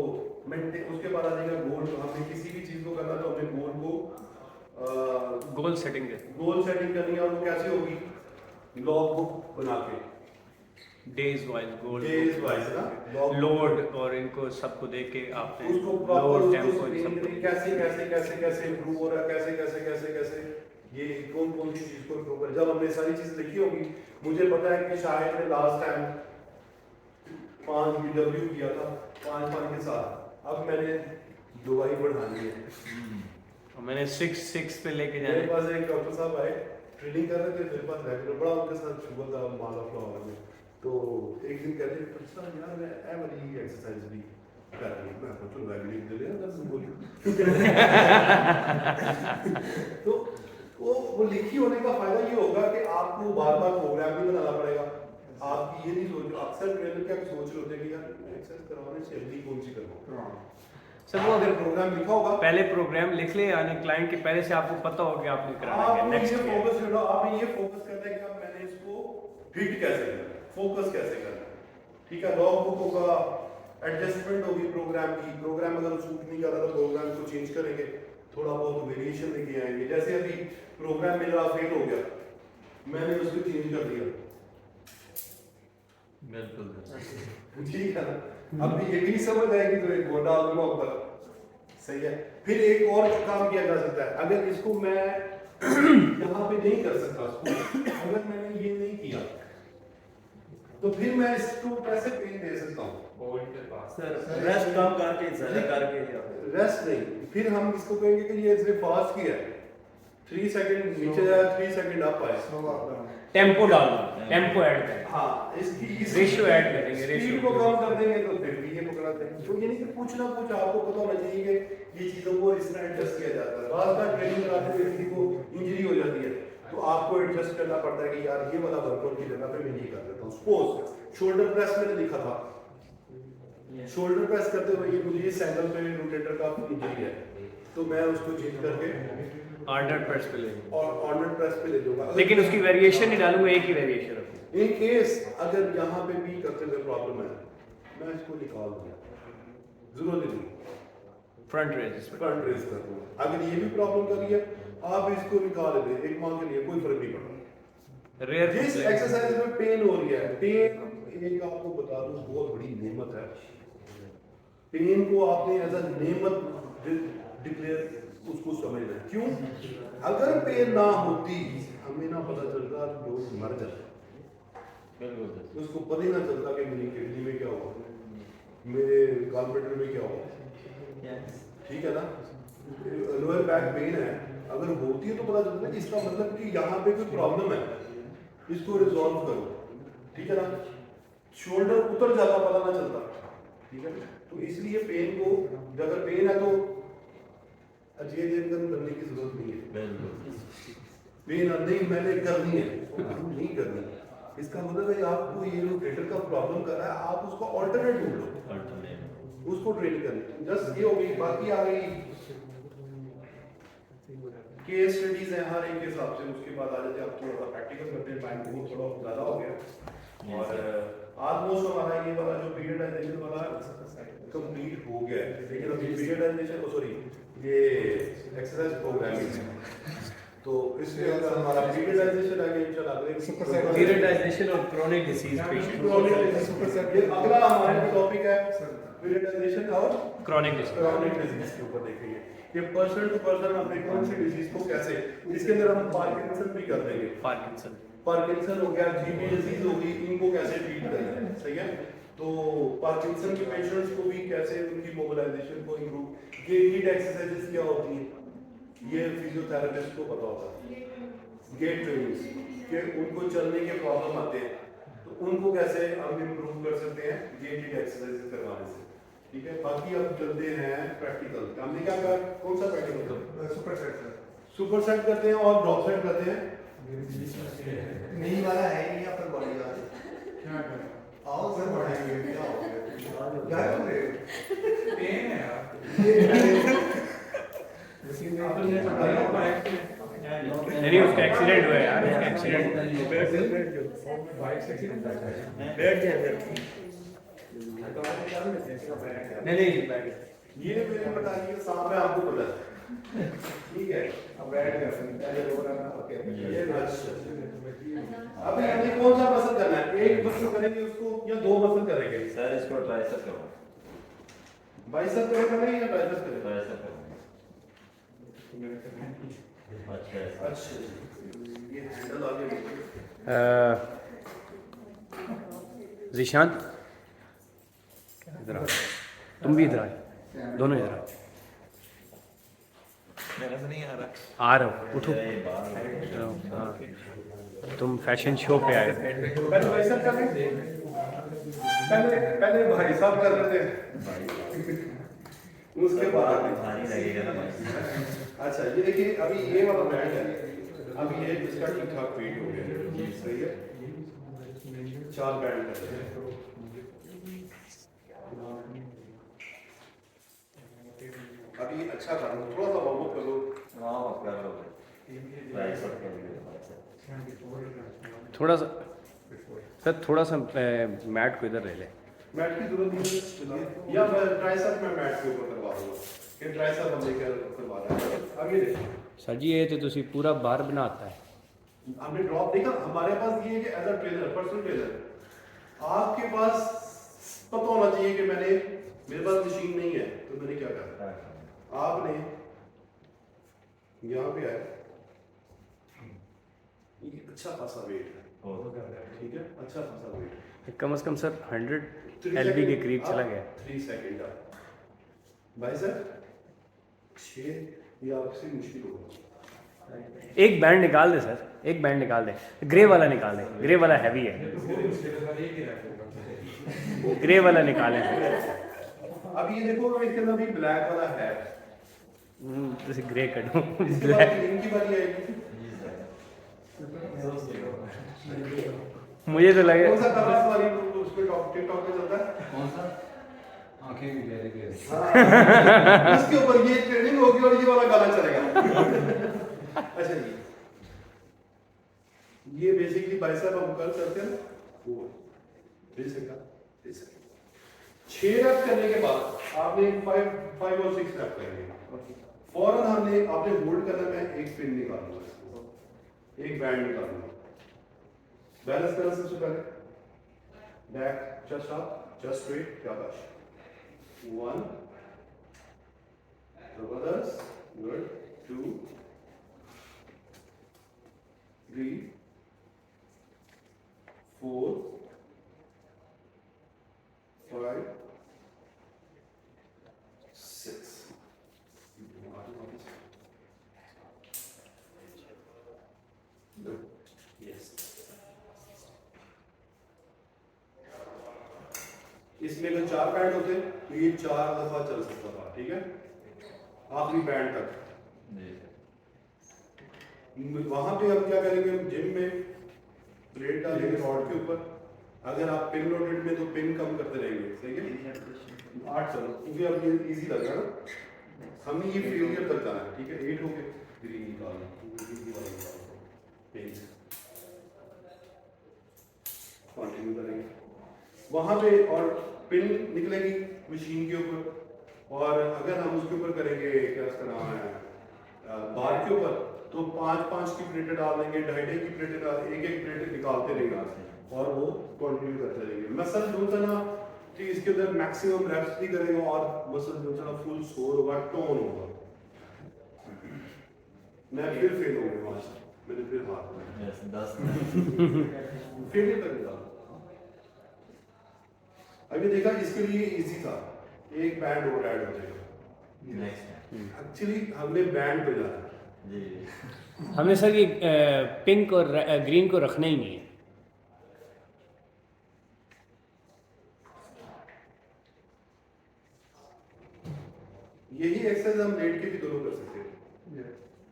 मेंटेन, उसके बाद आ जाएगा गोल। हमें किसी भी चीज को करना तो हमें गोल को गोल सेटिंग करनी है और वो कैसे होगी, लॉग बुक बना के डेज वाइज गोल ना लोड और इनको सबको देख के आपने उसको प्रॉपर टेम्पो कैसे इम्प्रूव हो रहा है, कैसे ये कौन सी चीज को इम्प्रूव कर। जब हमने सारी चीजें लिखी होगी, मुझे पता है कि शायद ने लास्ट टाइम 5 BW किया था 5 के साथ, अब मैंने 2 बढ़ानी है और मैंने 6 पे लेके मेरे जाने। पास एक डॉक्टर साहब आए ट्रेनिंग कर रहे थे मेरे पास रेगुलर, बड़ा उनके साथ शुगर था माला फ्लावर में। तो एक दिन कहते हैं डॉक्टर यार मैं ए वाली एक्सरसाइज भी कर रही हूं, मैं तो रेगुलर दे रहा था बोली तो वो लिखी होने का फायदा ये होगा कि आपको बार बार प्रोग्राम भी बनाना पड़ेगा। आप ये नहीं सोच, अक्सर ट्रेनर क्या सोच रहे होते हैं कि यार एक्सरसाइज करवाने से अगली कौन सी करवाऊं। सर वो अगर प्रोग्राम लिखा होगा, पहले प्रोग्राम लिख ले यानी क्लाइंट के पहले से आपको पता होगा कि आपने कराना है नेक्स्ट आपने ये फोकस करना है कि अब मैंने इसको हिट कैसे करना है, फोकस कैसे करना है, ठीक है। लॉग बुक होगा, एडजस्टमेंट होगी प्रोग्राम की, प्रोग्राम अगर सूट नहीं कर रहा तो प्रोग्राम को चेंज करेंगे, थोड़ा बहुत वेरिएशन लेके आएंगे। जैसे अभी प्रोग्राम मेरा फेल हो गया, मैंने उसको चेंज कर दिया, बिल्कुल ठीक है ना। अब ये भी नहीं समझ आएगी तो एक और डाल दूंगा ऊपर, सही है। फिर एक और काम किया जा सकता है, अगर इसको मैं यहाँ पे नहीं कर सकता, अगर मैंने ये नहीं किया तो फिर मैं इसको कैसे पेन दे सकता हूँ? रेस्ट कम करके रेस्ट नहीं, फिर हम इसको कहेंगे कि ये इसने फास्ट किया है 3 सेकंड नीचे जाए 3 सेकंड अप आए। Slow up down. टेम्पो डालना, टेम्पो ऐड करें, हाँ इसकी रेशियो ऐड करेंगे, स्पीड रेशियो को कम कर देंगे तो फिर भी ये पकड़ा देंगे। तो ये नहीं कि कुछ ना कुछ आपको पता होना चाहिए कि ये चीज़ों को इस तरह एडजस्ट किया जाता है। बाद में ट्रेनिंग कराते हुए किसी को इंजरी हो जाती है तो आपको एडजस्ट करना पड़ता है कि यार ये वाला वर्कआउट की जगह पे मैं नहीं कर देता हूँ। सपोज शोल्डर प्रेस मैंने लिखा था, शोल्डर प्रेस करते हुए ये मुझे इस एंगल पे रोटेटर का इंजरी है तो मैं उसको चेंज करके ऑर्डर प्रेस पे ले लूंगा। और ऑर्डर प्रेस पे ले लूंगा। लेकिन उसकी वेरिएशन नहीं डालूंगा, एक ही वेरिएशन रखूंगा। इन केस अगर यहाँ पे भी करते हुए प्रॉब्लम है मैं इसको निकाल दूंगा, जरूरत नहीं फ्रंट रेज पे फ्रंट रेस कर दूंगा। अगर ये भी प्रॉब्लम कर रही है आप इसको निकाल दे, एक माह के लिए कोई फर्क नहीं पड़ता। रेयर जिस एक्सरसाइज में पेन हो रही है, पेन एक आपको बता दूं बहुत बड़ी नेमत है। पेन को आपने एज अ नेमत डिक्लेयर उसको समझना है। क्यों? अगर पेन ना होती हमें ना पता चलता लोग मर जाते, बिल्कुल उसको पता ही ना चलता कि मेरी किडनी में क्या हुआ, मेरे गॉलब्लैडर में क्या हुआ। ठीक है ना? लोअर बैक पेन है, अगर होती है तो पता चलता है कि इसका मतलब कि यहाँ पे कोई प्रॉब्लम है, इसको रिजॉल्व करो। ठीक है ना? शोल्डर उतर जाता पता ना चलता। ठीक है? तो इसलिए पेन को, अगर पेन है तो अजय देवगन बनने की जरूरत नहीं है। पेन नहीं मैंने करनी है, नहीं करनी। इसका मतलब है आपको ये रोटेटर का प्रॉब्लम कर रहा है, आप उसको ऑल्टरनेट ढूंढ लो, उसको ट्रेन करें। जस्ट ये हो गई, बाकी आ गई केस स्टडीज है हर एक के हिसाब से। उसके बाद आ जाते हैं आप थोड़ा सा प्रैक्टिकल करते हैं, टाइम बहुत थोड़ा ज्यादा हो गया और ऑलमोस्ट हमारा ये वाला जो पीरियडाइजेशन वाला कंप्लीट हो गया है। लेकिन अभी पीरियडाइजेशन सॉरी ये एक्सरसाइज प्रोग्रामिंग है तो इसमें अगर हमारा पीरियडाइजेशन आगे चला अगले पीरियडाइजेशन और क्रोनिक डिसीज पेशेंट, ये अगला हमारा टॉपिक है पीरियडाइजेशन और क्रोनिक डिसीज। क्रोनिक डिजीज के ऊपर देखेंगे कि पर्सन टू पर्सन अपने कौन सी डिजीज को कैसे, इसके अंदर हम पार्किंसन भी कर देंगे। पार्किंसन हो गया, जीबी डिजीज होगी, इनको कैसे ट्रीट करें। सही है? तो पार्किंसन के पेशेंट्स को भी कैसे उनकी मोबिलाइजेशन को इंप्रूव, ये हीट एक्सरसाइजेस क्या होती हैं ये फिजियोथेरेपिस्ट को पता होता है। गेट ट्रेनिंग्स कि उनको चलने के प्रॉब्लम आते हैं तो उनको कैसे हम इंप्रूव कर सकते हैं ये हीट एक्सरसाइजेस करवाने से। ठीक है? बाकी अब चलते हैं प्रैक्टिकल। हमने क्या कहा, कौन सा practical? Super set sir. Super set करते हैं और ड्रॉप सेट करते हैं। नहीं वाला है नहीं अपर बॉडी का। क्या करें? आओ सर बढ़ाएंगे क्या हो गया? क्या कर रहे हो? पेन है यार। नहीं उसका एक्सीडेंट हुआ है यार, उसका एक्सीडेंट बाइक से एक्सीडेंट हुआ है। बैठ जाए नहीं बैठ गया। ये मेरे बता दिए सामने आपको पता है। ठीक है? अब बैठ गया सर। पहले रो रहा था ओके। ये अच्छा। अभी हमने कौन सा मसल करना है? एक मसल करेंगे उसको या दो मसल करेंगे? सर इसको ट्राइसेप करो। बाइसेप करेंगे या ट्राइसेप करेंगे? ट्राइसेप करो। अच्छा अच्छा ये हैंडल आगे जिशान इधर आओ, तुम भी इधर आओ, दोनों इधर आओ। मेरा तो नहीं आ रहा। आ रहा हो, उठो। हाँ, तुम फैशन शो पे आए हो। पहले बाइसेप कर लें। पहले भाई साहब कर लेते हैं उसके बाद भारी लगेगा ना भाई। अच्छा ये देखिए अभी ये वाला बैंड है, अभी ये इसका ठीक ठाक वेट हो गया। सही है? 4 बैंड कर रहे हैं। अभी अच्छा कर लो, थोड़ा सा वार्म अप कर लो। हाँ बस कर लो। ट्राइसेप कर लो। थोड़ा सा सर, थोड़ा सा मैट को इधर ले ले। मैट की जरूरत नहीं है या मैं ट्राइसेप में मैट के ऊपर करवा दूंगा। ये ट्राइसेप हम लेकर करवा रहे हैं। आगे देखिए सर जी ये तो तुसी पूरा बार बनाता है। हमने ड्रॉप देखा, हमारे पास ये है कि as a trainer, personal trainer आपके पास पता होना चाहिए कि मेरे पास मशीन नहीं है तो मैंने क्या करा। आपने यहाँ पे आया, ये अच्छा खासा वेट है। ठीक है? अच्छा खासा वेट कम से कम सर 100 LB के करीब चला गया। 3 सेकंड भाई सर 6 ये आपसे मुश्किल होगा। एक बैंड निकाल दे सर, एक बैंड निकाल दे, ग्रे वाला निकाल दे, ग्रे वाला हैवी है, ये तो बहुत मुश्किल है सर, एक ही रखेगा। ग्रे वाला निकालें। अब ये देखो इसके अंदर भी ब्लैक वाला है, जैसे ग्रे करूँ इसके बाद ग्रीन की वाली आएगी। मुझे तो लगे कौन सा कलर वाली उस पे टिकटॉक पे चलता है? कौन सा? आंखें भी गहरी गहरी। हाँ, इसके ऊपर ये ट्रेनिंग होगी और ये वाला गाना चलेगा। अच्छा ये बेसिकली बाइसेप हम कर सकते हैं वो बेसिक 6 रैप करने के बाद आपने 5 और 6 रैप करेंगे, फौरन आपने होल्ड करना, मैं एक पिन निकालूंगा, एक बैंड निकालूंगा, बैलेंस करना सबसे पहले, back just up just straight, शाबाश, 1 जबरदस्त, गुड, 2 3 4 5 6 Yes. इसमें अगर 4 बैंड होते तो ये 4 दफा चल सकता था, ठीक है, आखिरी बैंड तक। वहां पे हम क्या करेंगे, जिम में प्लेट डालेंगे रॉड के ऊपर, अगर आप पिन लोडेड में तो पिन कम करते रहेंगे, सही है, 8 चलो, क्योंकि अब ये इजी लग रहा है ना, हमने ये फेलियर तक जाना है, ठीक है, 8 हो गए, ग्रीन निकालना, कंटिन्यू करेंगे वहां पे, और पिन निकलेगी मशीन के ऊपर, और अगर हम उसके ऊपर करेंगे क्या उसका नाम है बार के ऊपर, तो 5-5 की प्लेटें डाल देंगे, 2.5 की प्लेटें डाल, एक प्लेटें निकालते रहेंगे और वो कंटिन्यू करते रहेंगे। मसल जो था ना कि इसके अंदर मैक्सिमम रेप्स भी करेगा और मसल जो था ना फुल सोर होगा, टोन होगा। मैं फिर फेल हो गया वहां से, मैंने फिर हाथ में 10 फेलियर कर दिया। अभी देखा इसके लिए इजी था, एक बैंड और ऐड हो जाएगा, एक्चुअली हमने बैंड पे जाना है। हमने सर ये पिंक और ग्रीन को रखना ही नहीं है। यही एक्सरसाइज हम लेट के भी दोनों कर सकते हैं।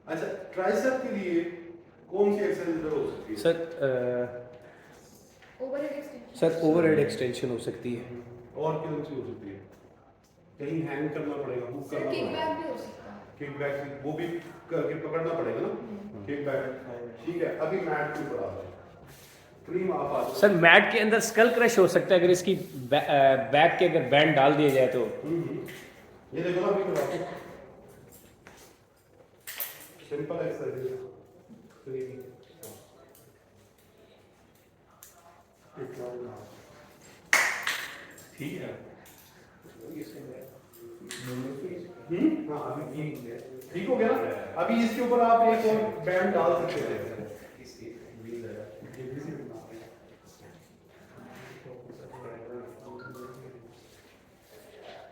अच्छा, ट्राइसेप के लिए कौन सी एक्सरसाइज इधर हो सकती है? सर ओवरहेड एक्सटेंशन हो सकती है। और कौन सी हो सकती है? कहीं हैंग करना पड़ेगा, हुक करना पड़ेगा, भी हो सकता है, किक बैक वो भी करके पकड़ना पड़ेगा ना, किक बैक, ठीक है। अभी मैट के ऊपर आ जाए, क्रीम आप आ जाओ। सर मैट के अंदर स्कल क्रश हो सकता है अगर इसकी बैक के अगर बैंड डाल दिया जाए तो। ये देखो ना, अभी बताओ, सिंपल एक्सरसाइज है, ठीक है। हाँ अभी ठीक हो गया ना। अभी इसके ऊपर आप एक और बैंड डाल सकते हैं,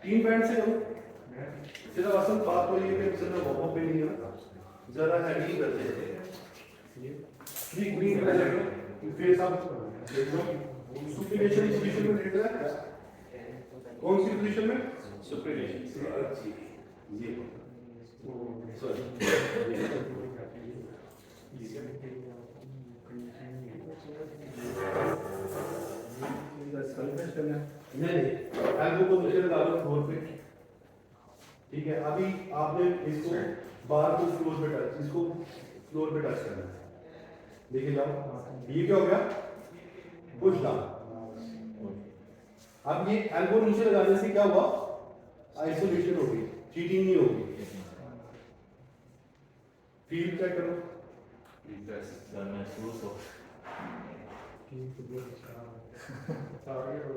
3 बैंड से हो। सिर्फ असल बात तो ये कि सिर्फ वॉर्म पे नहीं है ना, जरा हैवी करते हैं। ये ग्रीन कलर फेस आप देख लो, सुपीरियर पोजीशन में देख रहा है, कौन सी पोजीशन में? सुपीरियर, ये सॉरी, नहीं एल्बो को नीचे डालो फ्लोर पे, ठीक है। अभी आपने इसको बार को फ्लोर पे टच, इसको फ्लोर पे टच करना है, देखिए जाओ, ये क्या हो गया, पुश डाउन। अब ये एल्बो नीचे लगाने से क्या हुआ, आइसोलेशन होगी, चीटिंग नहीं होगी। फील चेक करो,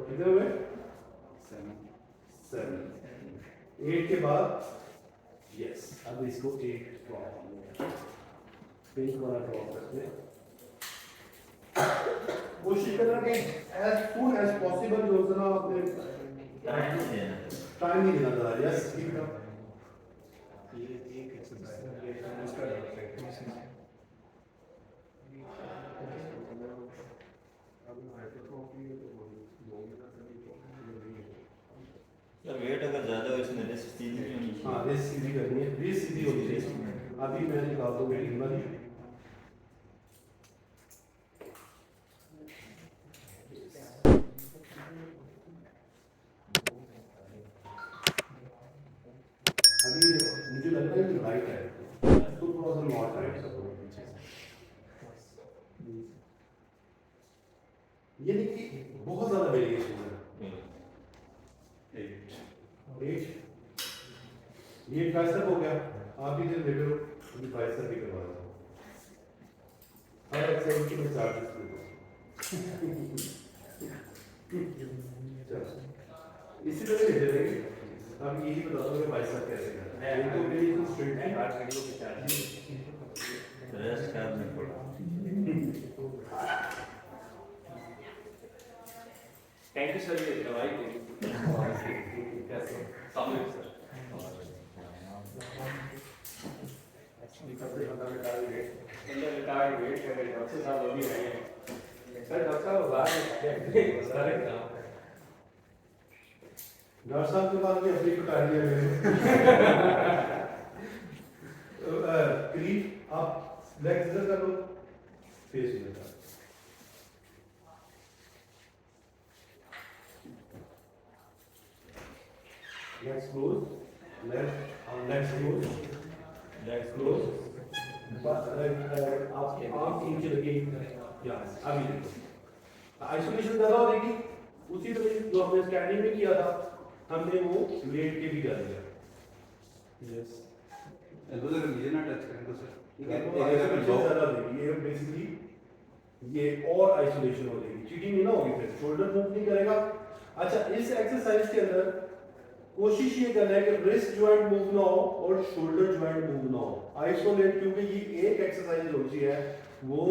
कितने हुए? 7 8 के बाद यस। अब इसको 8 ड्रॉप, पिंक वाला ड्रॉप करते हैं। कोशिश करना कि एज सून एज पॉसिबल जो ना अपने टाइम नहीं देना ज़्यादा, यस ठीक है। ये एक एक्सरसाइज है उसका यार वेट अगर ज्यादा हो इसमें रेस्ट सीधी नहीं होनी हाँ रेस सीधी करनी है, रेस सीधी होनी चाहिए। अभी मैं निकाल दूंगा हिम्मत। अभी मुझे लगता है कि राइट है तो थोड़ा सा नॉट राइट सब पीछे ये देखिए बहुत ज्यादा वेरिएशन है। ये ट्राइसेप हो गया, आप भी इधर लेटे हो, अभी ट्राइसेप भी करवा रहा हूँ। हर एक्सरसाइज की मैं चार्जेस दूंगा। इसी तरह लेटे रहेंगे। अब यही बता दो कि बाइसेप कैसे करना है। तो मेरी तो स्ट्रेट है, 8 वीडियो के चार्जेस रेस्ट करने पड़ा। थैंक यू सर, ये दवाई दे कैसे सामने सर रिटायर्ड वेट कर रहे डॉक्टर साहब अभी आए हैं सर। डॉक्टर साहब बाहर सारे काम डॉक्टर साहब के बाद भी अपनी कटा लिया मैंने। क्लीन आप लेग्स इधर कर लो, फेस इधर कर। Legs close, legs close, legs close. आप नीचे लगे या अभी आइसोलेशन ज्यादा हो जाएगी। उसी तरह जो हमने स्टैंडिंग में किया था हमने वो लेट के भी कर दिया। यस एल्बो जरा नीचे ना टच करें तो सर आइसोलेशन ज्यादा देगी ये बेसिकली, ये और आइसोलेशन हो जाएगी, चीटिंग नहीं ना होगी, फिर शोल्डर मूव नहीं करेगा। अच्छा इस एक्सरसाइज के अंदर कोशिश ये करना है कि रिस्ट जॉइंट मूव ना हो और शोल्डर जॉइंट मूव ना हो, आइसोलेट, क्योंकि ये एक एक्सरसाइज होती है वो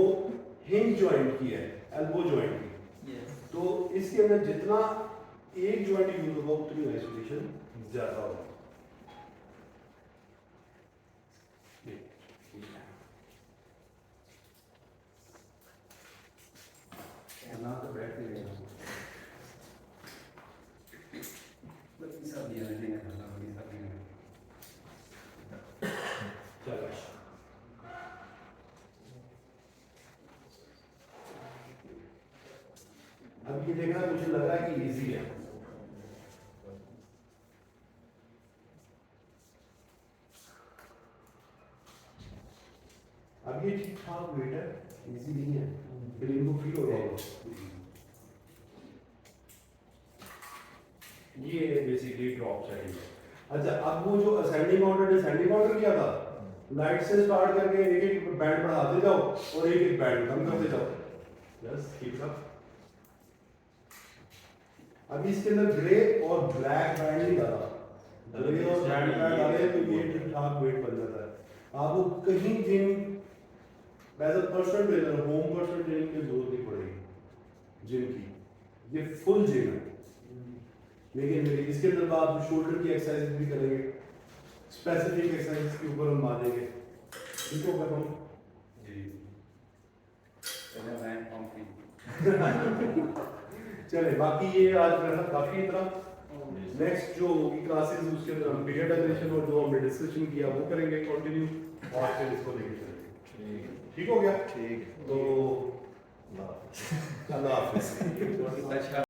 हिंज जॉइंट की है, एल्बो जॉइंट की। तो इसके अंदर जितना एक जॉइंट यूज होगा उतनी आइसोलेशन ज्यादा होगा। ना तो बैठ नहीं रहा सब दिया नहीं है मतलब ये सब नहीं है। चलो अब ये देखना मुझे लग रहा है कि इजी है। अब ये ठीक ठाक वेट है, इजी नहीं है, फिर इनको फील हो जाएगा। ये बेसिकली ड्रॉप चाहिए। अच्छा अब वो जो असेंडिंग ऑर्डर डिसेंडिंग ऑर्डर किया था, लाइट से स्टार्ट करके एक एक बैंड बढ़ाते जाओ और एक एक बैंड कम करते जाओ। Yes keep up. अभी इसके अंदर ग्रे और ब्लैक बैंड नहीं डाला, ग्रे और ब्लैक बैंड डाले तो ये ठीक ठाक वेट बन जाता है। आपको कहीं gym as a personal trainer, home personal training की जरूरत नहीं पड़ेगी जिम की, ये फुल जिम है। लेकिन इसके अंदर आप शोल्डर की एक्सरसाइज भी करेंगे, स्पेसिफिक एक्सरसाइज के ऊपर हम मानेंगे। इसको कर हम जी चले बाकी ये आज मेरा काफी इतना। नेक्स्ट जो होगी क्लासेस उसके अंदर हम पीरियड एग्रेशन और जो हमने डिस्कशन किया वो करेंगे कंटिन्यू, और फिर इसको लेके चलेंगे। ठीक हो गया? ठीक तो अल्लाह हाफिज़।